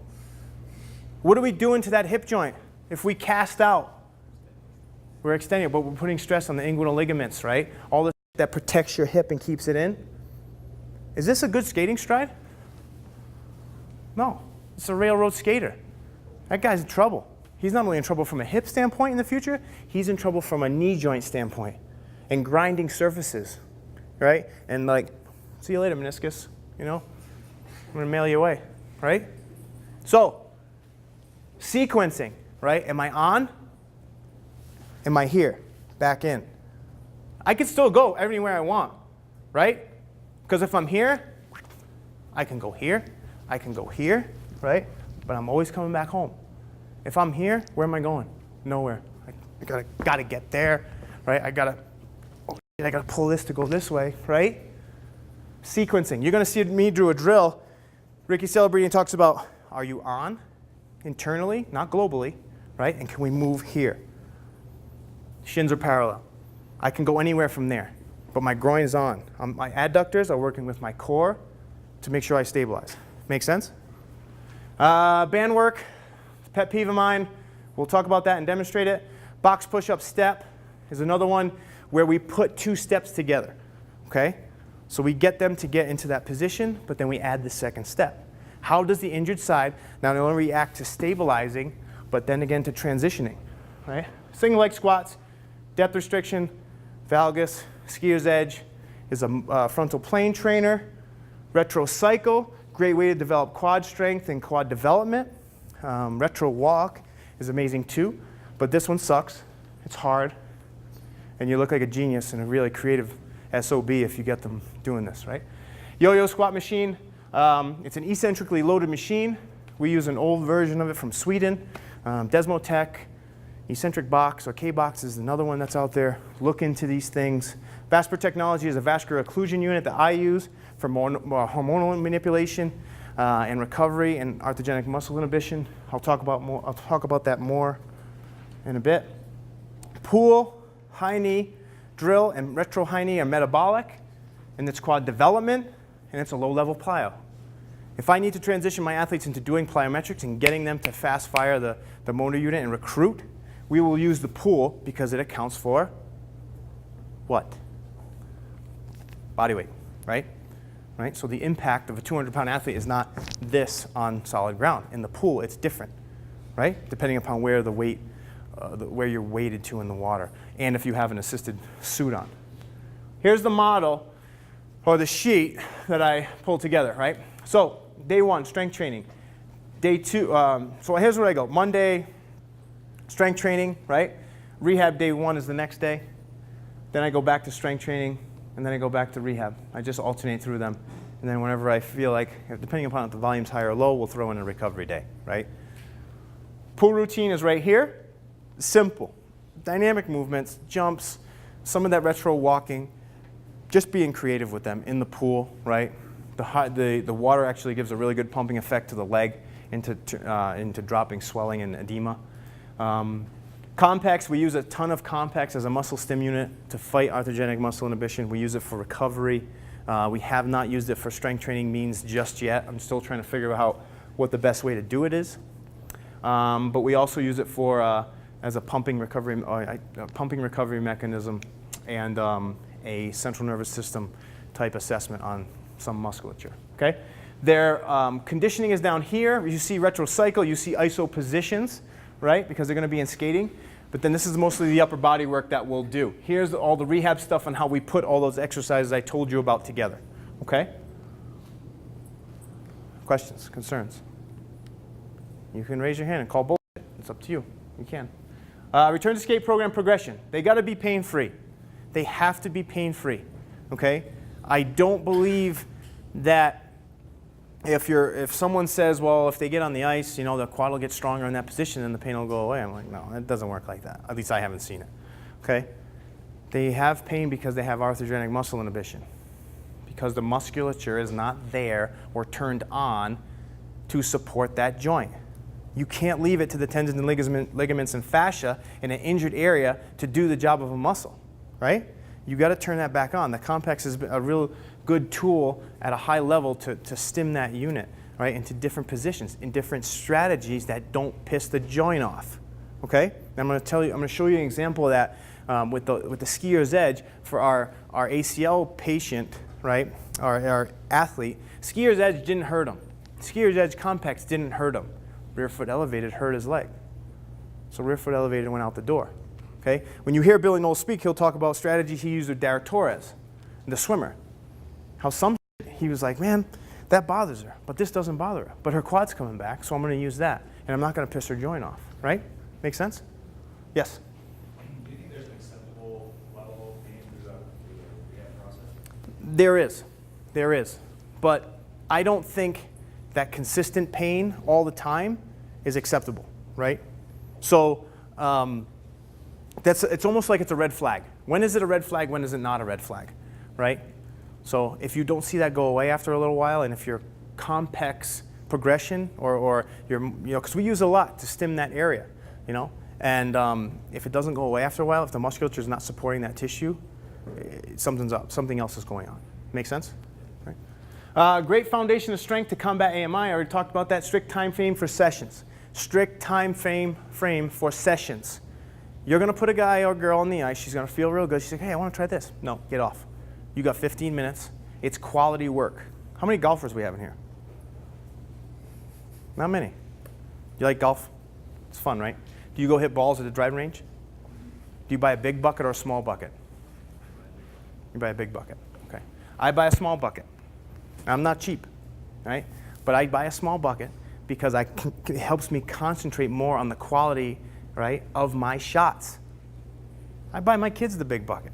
Speaker 1: What are we doing to that hip joint if we cast out? We're extending it, but we're putting stress on the inguinal ligaments, right? All this that protects your hip and keeps it in. Is this a good skating stride? No. It's a railroad skater. That guy's in trouble. He's not only in trouble from a hip standpoint in the future, he's in trouble from a knee joint standpoint and grinding surfaces, right? And like, see you later, meniscus, you know? I'm gonna mail you away, right? So, sequencing, right? Am I on? Am I here? Back in. I can still go anywhere I want, right? Because if I'm here, I can go here, I can go here, right? But I'm always coming back home. If I'm here, where am I going? Nowhere. I gotta get there, right? I gotta pull this to go this way, right? Sequencing. You're gonna see me do a drill. Ricky Celebrity talks about, are you on internally, not globally, right? And can we move here? Shins are parallel. I can go anywhere from there, but my groin's on. My adductors are working with my core to make sure I stabilize. Make sense? Band work, pet peeve of mine. We'll talk about that and demonstrate it. Box push-up step is another one where we put 2 steps together, okay? So we get them to get into that position, but then we add the second step. How does the injured side not only react to stabilizing, but then again to transitioning, right? Single leg squats, depth restriction, valgus, skier's edge is a frontal plane trainer. Retro cycle, great way to develop quad strength and quad development. Retro walk is amazing too, but this one sucks. It's hard, and you look like a genius and a really creative SOB if you get them doing this, right? Yo-yo squat machine. It's an eccentrically loaded machine. We use an old version of it from Sweden. Desmotech, eccentric box, or K-box is another one that's out there. Look into these things. Vasper Technology is a vascular occlusion unit that I use for more hormonal manipulation and recovery and arthrogenic muscle inhibition. I'll talk about that more in a bit. Pool, high knee, drill, and retro high knee are metabolic, and it's quad development, and it's a low-level plyo. If I need to transition my athletes into doing plyometrics and getting them to fast fire the motor unit and recruit, we will use the pool because it accounts for what? Body weight, right? Right? So the impact of a 200-pound athlete is not this on solid ground. In the pool, it's different, right? Depending upon where the weight, where you're weighted to in the water, and if you have an assisted suit on. Here's the model, or the sheet that I pulled together, right? So day 1, strength training. Day 2, so here's where I go. Monday, strength training, right? Rehab day 1 is the next day. Then I go back to strength training, and then I go back to rehab. I just alternate through them. And then whenever I feel like, depending upon if the volume's high or low, we'll throw in a recovery day, right? Pool routine is right here. Simple. Dynamic movements, jumps, some of that retro walking. Just being creative with them in the pool, right? The water actually gives a really good pumping effect to the leg into dropping swelling and edema. Complex, we use a ton of complex as a muscle stimulant to fight arthrogenic muscle inhibition. We use it for recovery. We have not used it for strength training means just yet. I'm still trying to figure out what the best way to do it is. But we also use it for as a pumping recovery mechanism and a central nervous system type assessment on some musculature. Okay, their conditioning is down here. You see retrocycle. You see iso positions, right? Because they're going to be in skating. But then this is mostly the upper body work that we'll do. Here's all the rehab stuff on how we put all those exercises I told you about together. Okay? Questions, concerns? You can raise your hand and call bullshit. It's up to you. You can. Return to skate program progression. They got to be pain-free. They have to be pain-free. Okay? I don't believe that if someone says, well, if they get on the ice, you know, the quad will get stronger in that position and the pain will go away. I'm like, no, it doesn't work like that. At least I haven't seen it. Okay? They have pain because they have arthrogenic muscle inhibition. Because the musculature is not there or turned on to support that joint. You can't leave it to the tendons and ligaments and fascia in an injured area to do the job of a muscle, right? You got to turn that back on. The complex is a real good tool at a high level to stim that unit, right, into different positions, in different strategies that don't piss the joint off. Okay? And I'm going to show you an example of that with the skier's edge for our ACL patient, right, our athlete. Skier's edge didn't hurt him. Skier's edge complex didn't hurt him. Rear foot elevated hurt his leg. So rear foot elevated went out the door. Okay? When you hear Billy Knowles speak, he'll talk about strategies he used with Dara Torres, the swimmer. How he was like, man, that bothers her, but this doesn't bother her. But her quad's coming back, so I'm going to use that. And I'm not going to piss her joint off. Right? Make sense? Yes?
Speaker 2: Do you think there's an acceptable level of pain through the rehab process?
Speaker 1: There is. But I don't think that consistent pain all the time is acceptable, right? So it's almost like it's a red flag. When is it a red flag? When is it not a red flag, right? So if you don't see that go away after a little while, and if your complex progression or your, because we use a lot to stim that area, and if it doesn't go away after a while, if the musculature is not supporting that tissue, something's up. Something else is going on. Make sense? Right. Great foundation of strength to combat AMI. I already talked about that. Strict time frame for sessions. Strict time frame for sessions. You're going to put a guy or girl on the ice. She's going to feel real good. She's like, hey, I want to try this. No, get off. You got 15 minutes. It's quality work. How many golfers we have in here? Not many. You like golf? It's fun, right? Do you go hit balls at the driving range? Do you buy a big bucket or a small bucket? You buy a big bucket. Okay. I buy a small bucket. I'm not cheap, right? But I buy a small bucket because it helps me concentrate more on the quality, right, of my shots. I buy my kids the big bucket.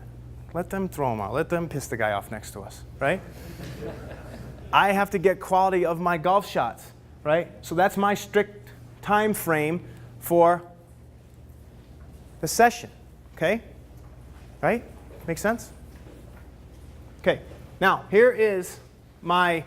Speaker 1: Let them throw them out. Let them piss the guy off next to us, right? I have to get quality of my golf shots, right? So that's my strict time frame for the session, okay? Right? Make sense? Okay. Now, here is my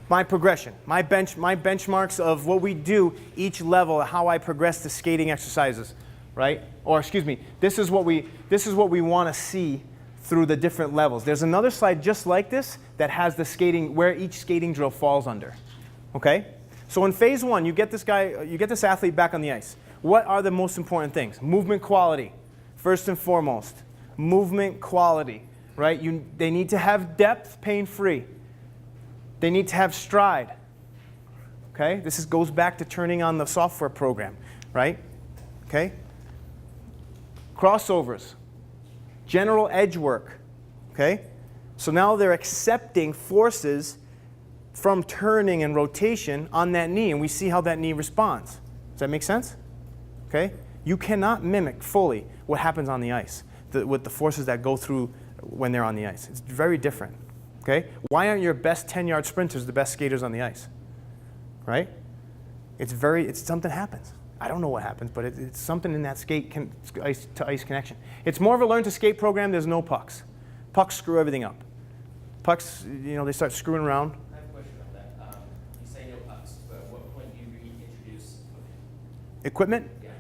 Speaker 1: progression, my benchmarks of what we do each level, how I progress the skating exercises, right? Or excuse me, this is what we want to see through the different levels. There's another slide just like this that has the skating, where each skating drill falls under. Okay? So in phase one, you get this athlete back on the ice. What are the most important things? Movement quality, first and foremost. movement quality, right? They need to have depth, pain-free. They need to have stride. Okay? This goes back to turning on the software program, right? Okay? Crossovers, general edge work. Okay? So now they're accepting forces from turning and rotation on that knee, and we see how that knee responds. Does that make sense? Okay? You cannot mimic fully what happens on the ice with the forces that go through when they're on the ice. It's very different. Okay? Why aren't your best 10-yard sprinters the best skaters on the ice? Right? It's something happens. I don't know what happens, but it's something in that ice to ice connection. It's more of a learn to skate program. There's no pucks. Pucks screw everything up. Pucks, they start screwing around.
Speaker 3: I have a question on that. You say no pucks, but at what point do you reintroduce
Speaker 1: Equipment?
Speaker 3: Yeah.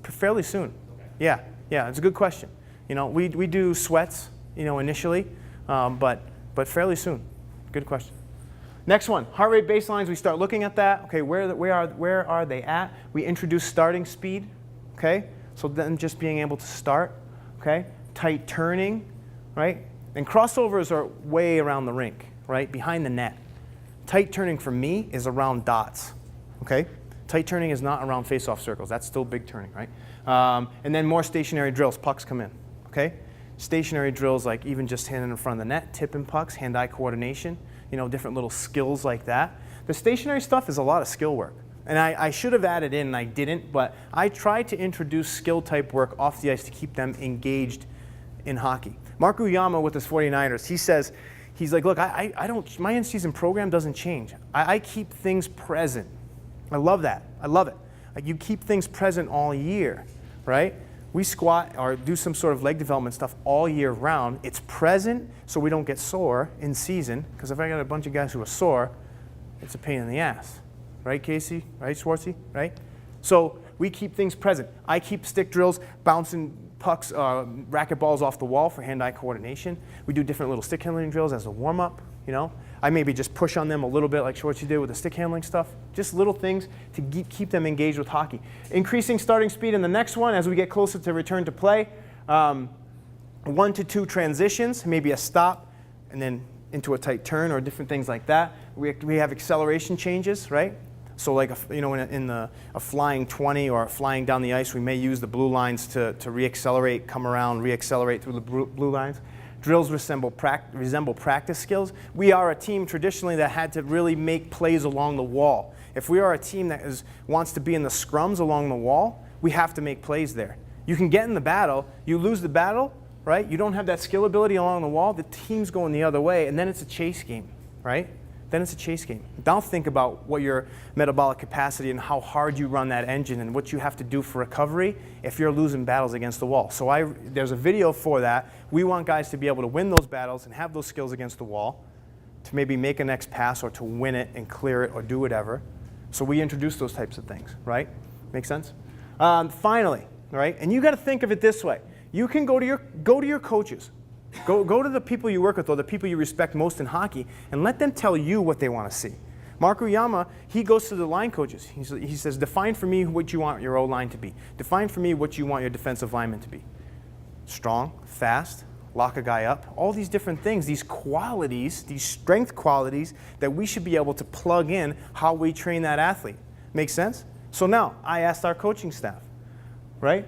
Speaker 1: Fairly soon.
Speaker 3: Okay.
Speaker 1: Yeah, it's a good question. We do sweats, initially, but fairly soon. Good question. Next one, heart rate baselines. We start looking at that. Okay, where are they at? We introduce starting speed. Okay, so then just being able to start. Okay, tight turning, right? And crossovers are way around the rink, right, behind the net. Tight turning for me is around dots. Okay, tight turning is not around face-off circles. That's still big turning, right? And then more stationary drills. Pucks come in. Okay, stationary drills like even just hand in front of the net, tipping pucks, hand-eye coordination. Different little skills like that. The stationary stuff is a lot of skill work. And I should have added in, and I didn't, but I tried to introduce skill type work off the ice to keep them engaged in hockey. Mark Uyama with his 49ers, he's like, look, I don't, my in-season program doesn't change. I keep things present. I love that. I love it. Like you keep things present all year, right? We squat or do some sort of leg development stuff all year round. It's present so we don't get sore in season, because if I got a bunch of guys who are sore, it's a pain in the ass. Right, Casey? Right, Schwartzy? Right? So we keep things present. I keep stick drills, bouncing pucks, racket balls off the wall for hand-eye coordination. We do different little stick handling drills as a warm-up, I maybe just push on them a little bit like Schwartzy did with the stick handling stuff. Just little things to keep them engaged with hockey. Increasing starting speed in the next one as we get closer to return to play. 1 to 2 transitions, maybe a stop and then into a tight turn or different things like that. We have acceleration changes, right? So like, in a flying 20 or flying down the ice, we may use the blue lines to re-accelerate, come around, re-accelerate through the blue lines. Drills resemble practice skills. We are a team traditionally that had to really make plays along the wall. If we are a team that wants to be in the scrums along the wall, we have to make plays there. You can get in the battle, you lose the battle, right? You don't have that skill ability along the wall, the team's going the other way, and then it's a chase game, right? Then it's a chase game. Now think about what your metabolic capacity and how hard you run that engine and what you have to do for recovery if you're losing battles against the wall. So there's a video for that. We want guys to be able to win those battles and have those skills against the wall to maybe make a next pass or to win it and clear it or do whatever. So we introduce those types of things, right? Make sense? Finally, right? And you got to think of it this way. You can go to your coaches. Go to the people you work with or the people you respect most in hockey and let them tell you what they want to see. Mark Uyama, he goes to the line coaches. He says, define for me what you want your O-line to be. Define for me what you want your defensive lineman to be. Strong, fast, lock a guy up. All these different things, these qualities, these strength qualities that we should be able to plug in how we train that athlete. Make sense? So now, I asked our coaching staff, right?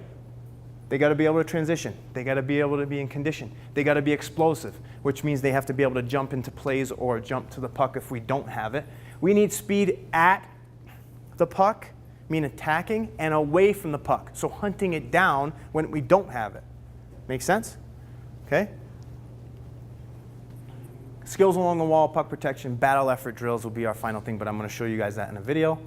Speaker 1: They got to be able to transition. They got to be able to be in condition. They got to be explosive, which means they have to be able to jump into plays or jump to the puck if we don't have it. We need speed at the puck, mean attacking, and away from the puck. So hunting it down when we don't have it. Make sense? Okay? Skills along the wall, puck protection, battle effort drills will be our final thing, but I'm going to show you guys that in a video.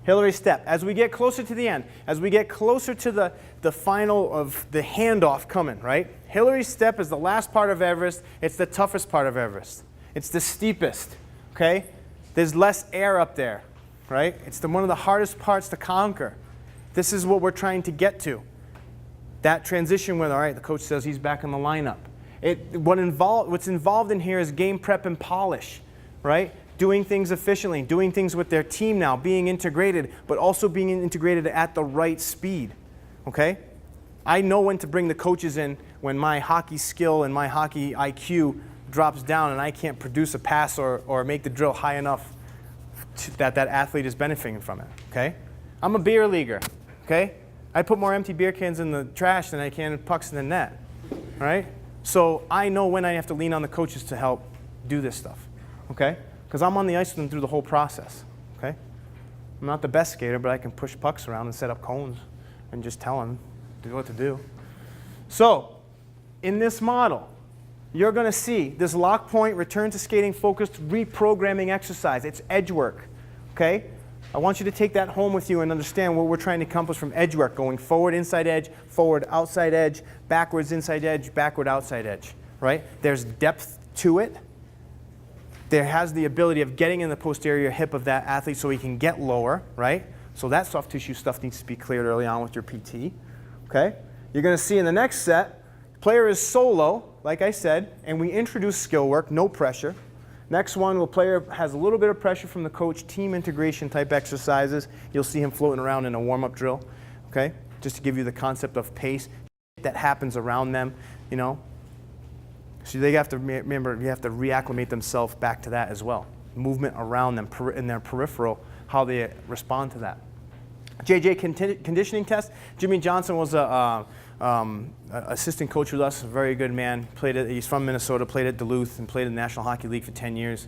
Speaker 1: Hillary step. As we get closer to the end, as we get closer to the final of the handoff coming, right? Hillary step is the last part of Everest. It's the toughest part of Everest. It's the steepest, okay? There's less air up there, right? It's one of the hardest parts to conquer. This is what we're trying to get to. That transition when, all right, the coach says he's back in the lineup. What's involved in here is game prep and polish, right? Doing things efficiently, doing things with their team now, being integrated, but also being integrated at the right speed, okay? I know when to bring the coaches in when my hockey skill and my hockey IQ drops down and I can't produce a pass or make the drill high enough that athlete is benefiting from it, okay? I'm a beer leaguer, okay? I put more empty beer cans in the trash than I can pucks in the net, all right? So I know when I have to lean on the coaches to help do this stuff, okay? Because I'm on the ice with them through the whole process, okay? I'm not the best skater, but I can push pucks around and set up cones and just tell them what to do. So in this model, you're going to see this lock point, return to skating focused reprogramming exercise. It's edge work, okay? I want you to take that home with you and understand what we're trying to accomplish from edge work, going forward, inside edge, forward, outside edge, backwards, inside edge, backward, outside edge, right? There's depth to it. There has the ability of getting in the posterior hip of that athlete so he can get lower, right? So that soft tissue stuff needs to be cleared early on with your PT, okay? You're going to see in the next set, player is solo, like I said, and we introduce skill work, no pressure. Next one, the player has a little bit of pressure from the coach, team integration type exercises. You'll see him floating around in a warm-up drill, okay? Just to give you the concept of pace that happens around them, you know? So they have to remember, you have to reacclimate themselves back to that as well. Movement around them in their peripheral, how they respond to that. JJ conditioning test. Jimmy Johnson was a assistant coach with us, a very good man. He's from Minnesota, played at Duluth, and played in the National Hockey League for 10 years.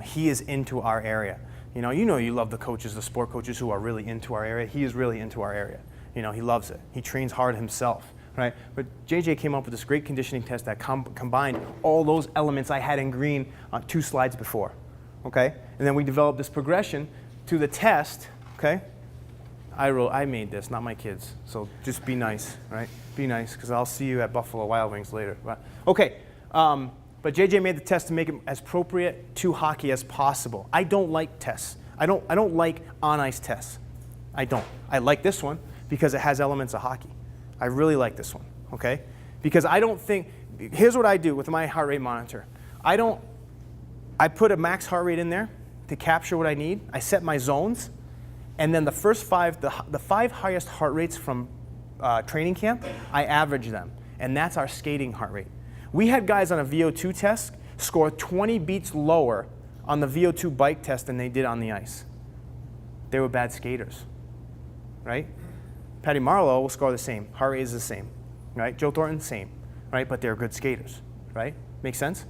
Speaker 1: He is into our area. You love the coaches, the sport coaches who are really into our area. He is really into our area. He loves it. He trains hard himself, right? But JJ came up with this great conditioning test that combined all those elements I had in green on 2 slides before, okay? And then we developed this progression to the test, okay? I made this, not my kids. So just be nice, right? Be nice, because I'll see you at Buffalo Wild Wings later. Okay, but JJ made the test to make it as appropriate to hockey as possible. I don't like tests. I don't like on-ice tests. I don't. I like this one because it has elements of hockey. I really like this one, okay? Because I don't think, here's what I do with my heart rate monitor. I put a max heart rate in there to capture what I need. I set my zones. And then the first 5, the 5 highest heart rates from training camp, I average them. And that's our skating heart rate. We had guys on a VO2 test score 20 beats lower on the VO2 bike test than they did on the ice. They were bad skaters, right? Patty Marlowe will score the same. Heart rate is the same, right? Joe Thornton, same, right? But they're good skaters, right? Make sense?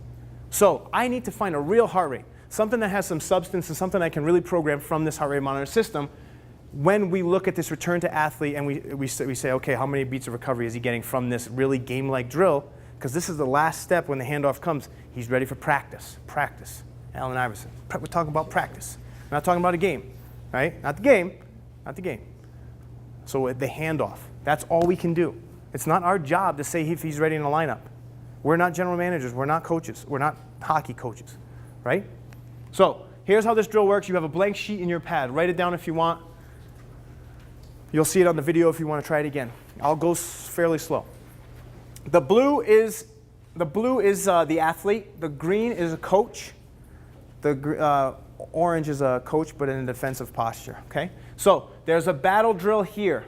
Speaker 1: So I need to find a real heart rate, something that has some substance and something I can really program from this heart rate monitor system. When we look at this return to athlete and we say, okay, how many beats of recovery is he getting from this really game-like drill? Because this is the last step when the handoff comes. He's ready for practice. Practice. Allen Iverson. We're talking about practice. We're not talking about a game, right? Not the game. Not the game. So the handoff. That's all we can do. It's not our job to say if he's ready in the lineup. We're not general managers. We're not coaches. We're not hockey coaches, right? So here's how this drill works. You have a blank sheet in your pad. Write it down if you want. You'll see it on the video if you want to try it again. I'll go fairly slow. The blue is the athlete. The green is a coach. The orange is a coach, but in a defensive posture. Okay. So there's a battle drill here.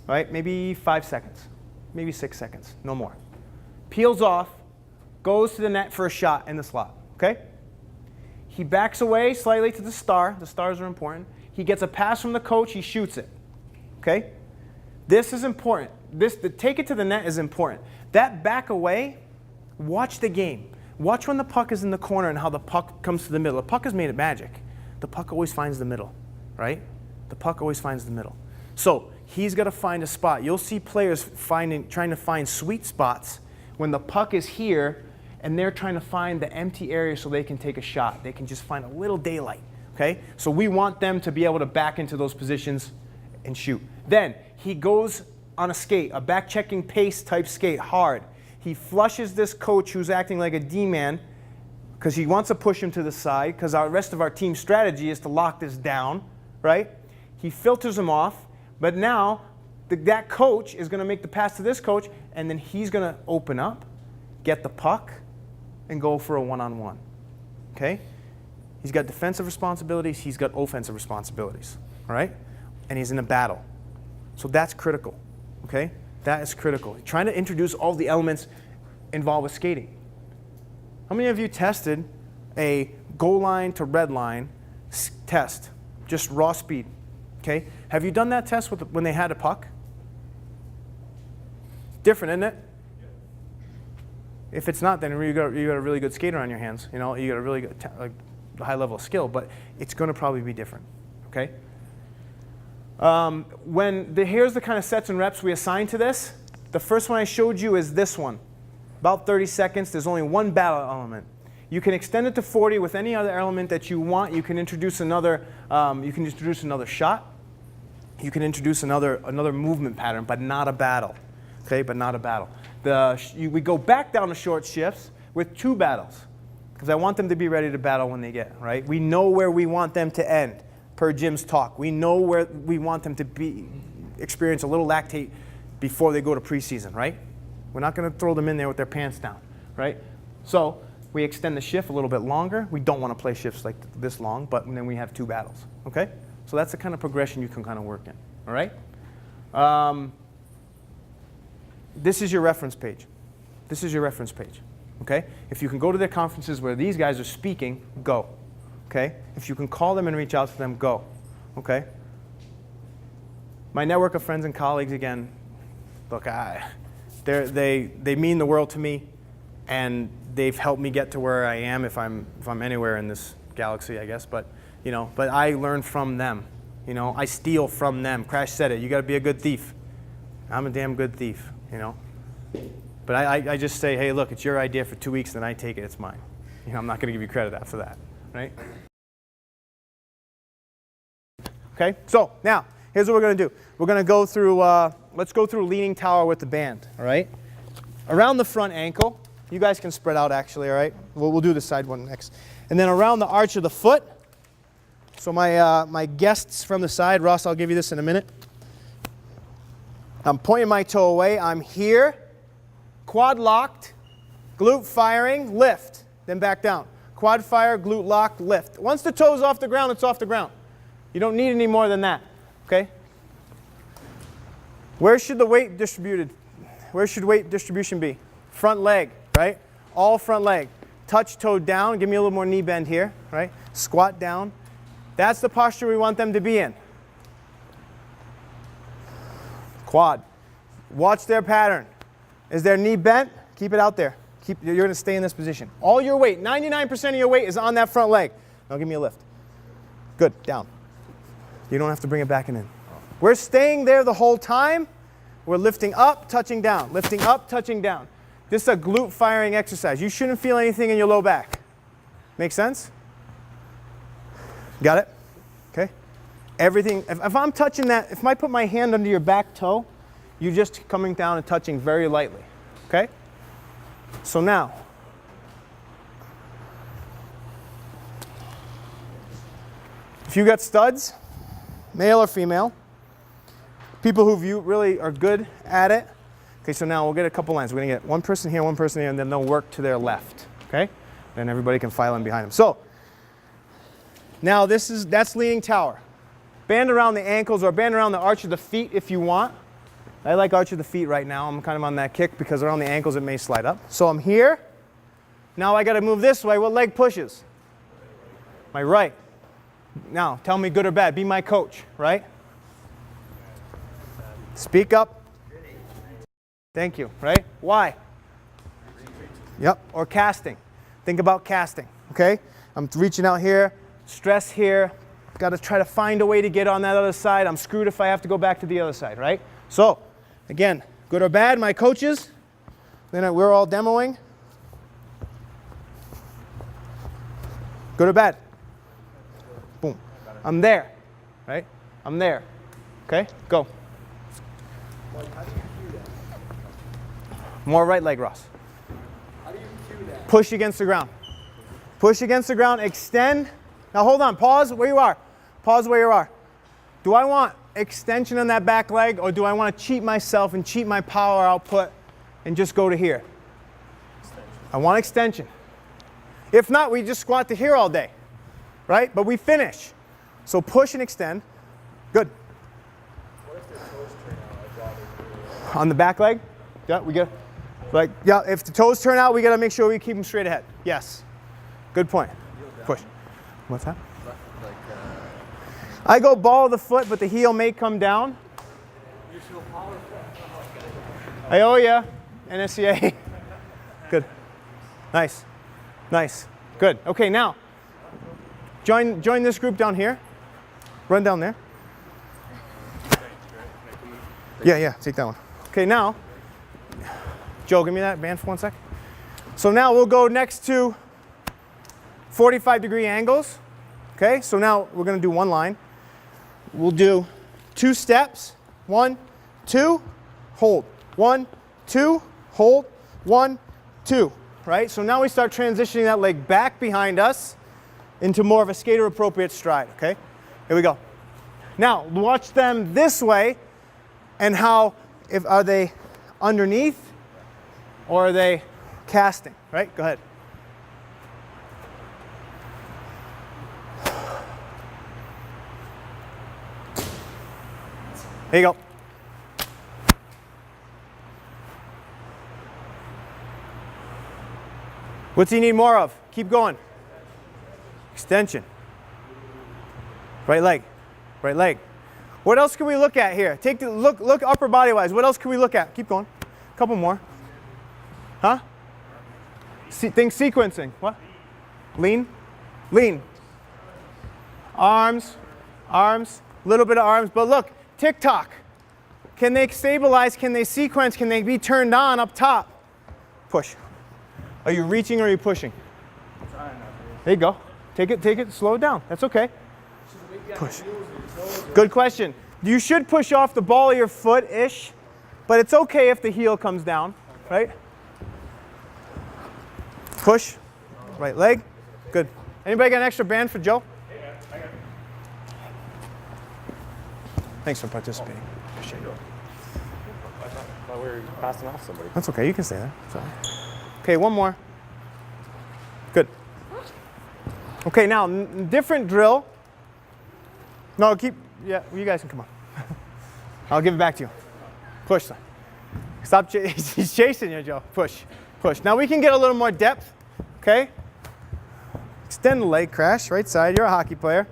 Speaker 1: Right? Maybe 5 seconds, maybe 6 seconds, no more. Peels off, goes to the net for a shot in the slot. Okay. He backs away slightly to the star. The stars are important. He gets a pass from the coach. He shoots it. Okay. This is important. The take it to the net is important. That back away, watch the game. Watch when the puck is in the corner and how the puck comes to the middle. The puck is made of magic. The puck always finds the middle, right? The puck always finds the middle. So he's got to find a spot. You'll see players trying to find sweet spots when the puck is here and they're trying to find the empty area so they can take a shot. They can just find a little daylight, okay? So we want them to be able to back into those positions and shoot. Then he goes on a skate, a back-checking pace type skate, hard. He flushes this coach who's acting like a D-man because he wants to push him to the side because the rest of our team strategy is to lock this down, right? He filters him off, but now that coach is going to make the pass to this coach, and then he's going to open up, get the puck, and go for a one-on-one, okay? He's got defensive responsibilities. He's got offensive responsibilities, all right? And he's in a battle. So that's critical, okay? That is critical. Trying to introduce all the elements involved with skating. How many of you tested a goal line to red line test, just raw speed, okay? Have you done that test when they had a puck? Different, isn't it? If it's not, then you got a really good skater on your hands. You know, you got a really good, high level of skill, but it's going to probably be different, okay? Here's the kind of sets and reps we assign to this. The first one I showed you is this one. About 30 seconds. There's only one battle element. You can extend it to 40 with any other element that you want. You can introduce another. Shot. You can introduce another movement pattern, but not a battle. Okay, but not a battle. We go back down to short shifts with 2 battles, because I want them to be ready to battle when they get right. We know where we want them to end, per Jim's talk. We know where we want them to experience a little lactate before they go to preseason, right? We're not going to throw them in there with their pants down, right? So we extend the shift a little bit longer. We don't want to play shifts like this long, but then we have 2 battles, okay? So that's the kind of progression you can kind of work in, all right? This is your reference page. This is your reference page, okay? If you can go to their conferences where these guys are speaking, go, okay? If you can call them and reach out to them, go, okay? My network of friends and colleagues, again, look, they mean the world to me, and they've helped me get to where I am if I'm anywhere in this galaxy, I guess. But but I learn from them. I steal from them. Crash said it. You got to be a good thief. I'm a damn good thief. But I just say, hey, look, it's your idea for 2 weeks, then I take it. It's mine. I'm not going to give you credit after that, right? Okay. So now here's what we're going to do. We're going to go through. Let's go through leaning tower with the band. All right. Around the front ankle. You guys can spread out, actually, all right? We'll do the side one next. And then around the arch of the foot. So my guests from the side, Ross, I'll give you this in a minute. I'm pointing my toe away. I'm here, quad locked, glute firing, lift, then back down. Quad fire, glute locked, lift. Once the toe's off the ground, it's off the ground. You don't need any more than that, okay? Where should the weight distributed? Where should weight distribution be? Front leg, right? All front leg. Touch toe down. Give me a little more knee bend here, right? Squat down. That's the posture we want them to be in. Quad. Watch their pattern. Is their knee bent? Keep it out there. You're going to stay in this position. All your weight, 99% of your weight is on that front leg. Now give me a lift. Good. Down. You don't have to bring it back and in. We're staying there the whole time. We're lifting up, touching down. Lifting up, touching down. This is a glute firing exercise. You shouldn't feel anything in your low back. Make sense? Got it? Okay. Everything, if I'm touching that, if I put my hand under your back toe, you're just coming down and touching very lightly. Okay? So now, if you got studs, male or female, people who really are good at it. Okay, so now we'll get a couple lines. We're going to get one person here, and then they'll work to their left. Okay? Then everybody can file in behind them. So now that's leaning tower. Band around the ankles or band around the arch of the feet if you want. I like arch of the feet right now. I'm kind of on that kick because around the ankles it may slide up. So I'm here. Now I got to move this way. What leg pushes? My right. Now tell me good or bad. Be my coach, right? Speak up. Thank you, right? Why? Yep, or casting. Think about casting, okay? I'm reaching out here, stress here. Got to try to find a way to get on that other side. I'm screwed if I have to go back to the other side, right? So, again, good or bad, my coaches. Then we're all demoing. Good or bad? Boom. I'm there, right? I'm there. Okay, go. More right leg, Ross.
Speaker 4: How do you cue that?
Speaker 1: Push against the ground. Push against the ground, extend. Now hold on, pause where you are. Pause where you are. Do I want extension on that back leg, or do I want to cheat myself and cheat my power output and just go to here? Extension. I want extension. If not, we just squat to here all day, right? But we finish. So push and extend. Good.
Speaker 4: What if their toes
Speaker 1: On the back leg? Yeah, we got, like, yeah, if the toes turn out, we got to make sure we keep them straight ahead. Yes. Good point. Push. What's that? I go ball of the foot, but the heel may come down. Oh yeah, NSCA. Good. Nice. Nice. Good. Okay, now join this group down here. Run down there. Yeah, take that one. Okay, now, Joe, give me that band for 1 sec. So now we'll go next to 45-degree angles. Okay, so now we're going to do one line. We'll do 2 steps. 1, 2, hold. 1, 2, hold. 1, 2. Right? So now we start transitioning that leg back behind us into more of a skater-appropriate stride. Okay? Here we go. Now, watch them this way, and how, are they underneath or are they casting? Right? Go ahead. There you go. What's he need more of? Keep going. Extension. Right leg. Right leg. What else can we look at here? Take the look upper body wise. What else can we look at? Keep going. A couple more. Huh? Think sequencing. What? Lean. Lean. Arms. Arms. Little bit of arms. But look, tick-tock. Can they stabilize? Can they sequence? Can they be turned on up top? Push. Are you reaching or are you pushing? There you go. Take it, slow it down. That's okay. Push. Good question. You should push off the ball of your foot-ish, but it's okay if the heel comes down, right? Push. Right leg. Good. Anybody got an extra band for Joe? Thanks for participating. Appreciate it.
Speaker 2: I thought we were passing off somebody.
Speaker 1: That's okay. You can stay there. Sorry. Okay, one more. Good. Okay, now different drill. No, keep. Yeah, you guys can come on. I'll give it back to you. Push. Stop. He's chasing you, Joe. Push. Push. Now we can get a little more depth. Okay. Extend the leg. Crash. Right side. You're a hockey player.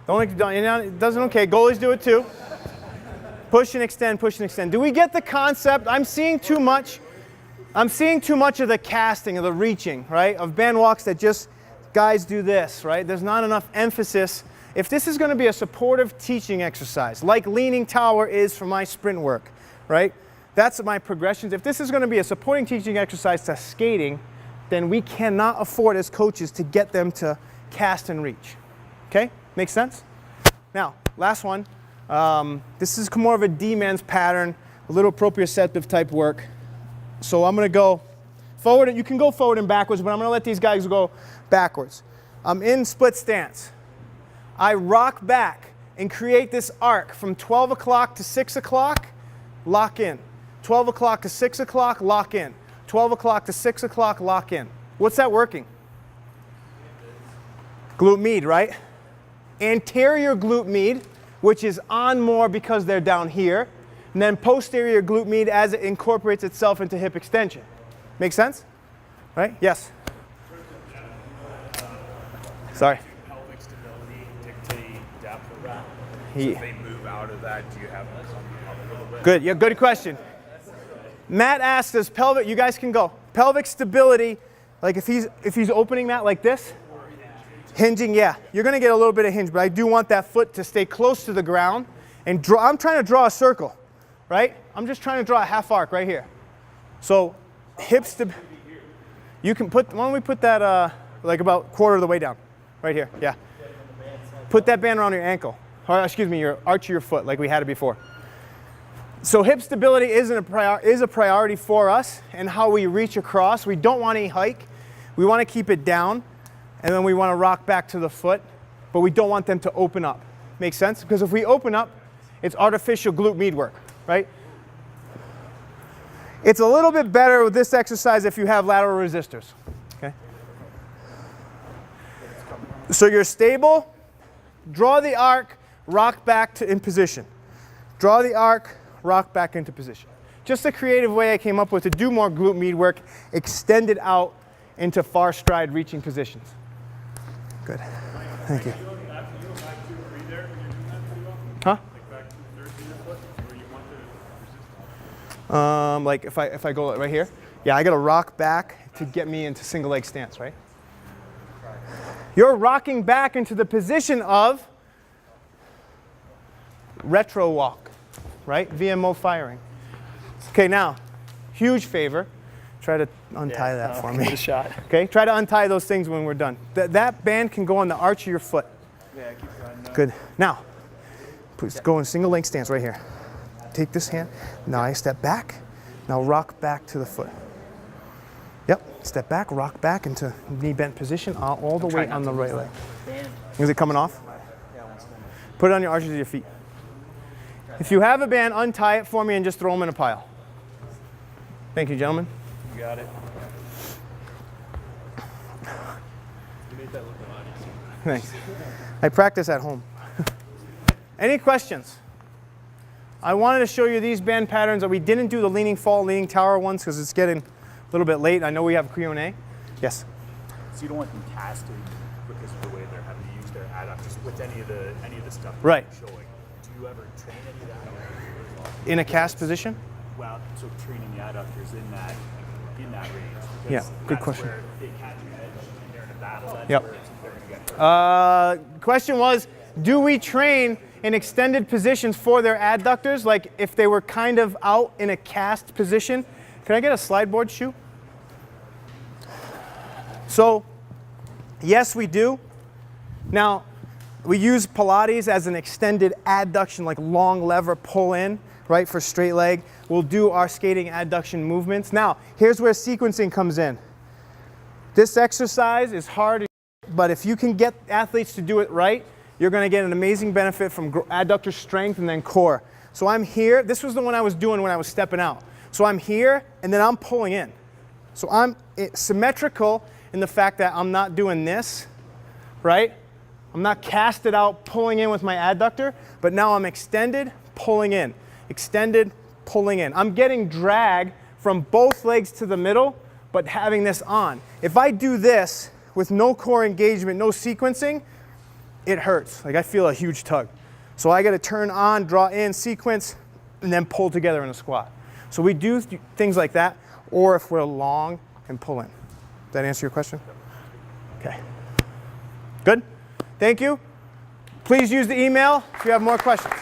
Speaker 1: It doesn't. Okay. Goalies do it too. Push and extend. Push and extend. Do we get the concept? I'm seeing too much. I'm seeing too much of the casting, of the reaching, right? Of band walks that just guys do this, right? There's not enough emphasis. If this is going to be a supportive teaching exercise, like leaning tower is for my sprint work, right? That's my progressions. If this is going to be a supporting teaching exercise to skating, then we cannot afford as coaches to get them to cast and reach. Okay? Makes sense? Now, last one. This is more of a D-men's pattern, a little proprioceptive type work. So I'm going to go forward. You can go forward and backwards, but I'm going to let these guys go backwards. I'm in split stance. I rock back and create this arc from 12 o'clock to 6 o'clock, lock in. 12 o'clock to 6 o'clock, lock in. 12 o'clock to 6 o'clock, lock in. What's that working? Glute med, right? Anterior glute med, which is on more because they're down here. And then posterior glute med as it incorporates itself into hip extension. Make sense? Right? Yes? Sorry.
Speaker 2: Pelvic stability dictate depth of that. So
Speaker 1: Yeah.
Speaker 2: if they move out of that, do you have them come up a little bit?
Speaker 1: Good. Yeah, good question. Matt asked us pelvic, you guys can go. Pelvic stability, like if he's opening that like this, hinging, yeah, you're going to get a little bit of hinge, but I do want that foot to stay close to the ground and draw. I'm trying to draw a circle, right? I'm just trying to draw a half arc right here. So hips to, you can put, why don't we put that like about quarter of the way down, right here, yeah. Put that band around your ankle, or excuse me, your arch of your foot like we had it before. So hip stability is a priority for us and how we reach across. We don't want any hike. We want to keep it down, and then we want to rock back to the foot, but we don't want them to open up. Make sense? Because if we open up, it's artificial glute med work, right? It's a little bit better with this exercise if you have lateral resistors. Okay? So you're stable, draw the arc, rock back to in position. Draw the arc, rock back into position. just a creative way I came up with to do more glute med work, extended out into far stride reaching positions. Good. Thank you. Huh? Like if I go right here, yeah, I got to rock back to get me into single leg stance, right? You're rocking back into the position of retro walk, right? VMO firing. Okay, now, huge favor. Try to untie that for me.
Speaker 4: Give it a shot.
Speaker 1: Okay, try to untie those things when we're done. That band can go on the arch of your foot.
Speaker 2: Yeah, keep going.
Speaker 1: Good. Now, please go in single leg stance right here. Take this hand. Now I step back. Now rock back to the foot. Yep. Step back, rock back into knee bent position, all the way on the right leg. Is it coming off? Put it on your arches of your feet. If you have a band, untie it for me and just throw them in a pile. Thank you, gentlemen.
Speaker 2: You got it. You made that look a lot easier.
Speaker 1: Thanks. I practice at home. Any questions? I wanted to show you these band patterns. We didn't do the leaning fall, leaning tower ones because it's getting a little bit late. I know we have Q&A. Yes?
Speaker 5: So you don't want them casted because of the way they're having to use their adductors with any of the stuff
Speaker 1: Right.
Speaker 5: you're showing. Do you ever train any of that?
Speaker 1: In a cast position?
Speaker 5: Well, so training the adductors in that range. Because
Speaker 1: Yeah, good
Speaker 5: that's
Speaker 1: question.
Speaker 5: Where they catch an edge and they're in a battle. That's
Speaker 1: Yep.
Speaker 5: where they're going to get hurt.
Speaker 1: Question was, do we train in extended positions for their adductors, like if they were kind of out in a cast position? Can I get a slide board shoe? So, yes, we do. Now, we use Pilates as an extended adduction, like long lever pull in, right, for straight leg. We'll do our skating adduction movements. Now, here's where sequencing comes in. This exercise is hard, but if you can get athletes to do it right, you're going to get an amazing benefit from adductor strength and then core. So I'm here. This was the one I was doing when I was stepping out. So I'm here, and then I'm pulling in. So I'm symmetrical in the fact that I'm not doing this, right? I'm not casted out, pulling in with my adductor, but now I'm extended, pulling in. Extended, pulling in. I'm getting drag from both legs to the middle, but having this on. If I do this with no core engagement, no sequencing, it hurts. Like I feel a huge tug. So I got to turn on, draw in, sequence, and then pull together in a squat. So we do things like that, or if we're long and pull in. Does that answer your question? Okay. Good? Thank you. Please use the email if you have more questions.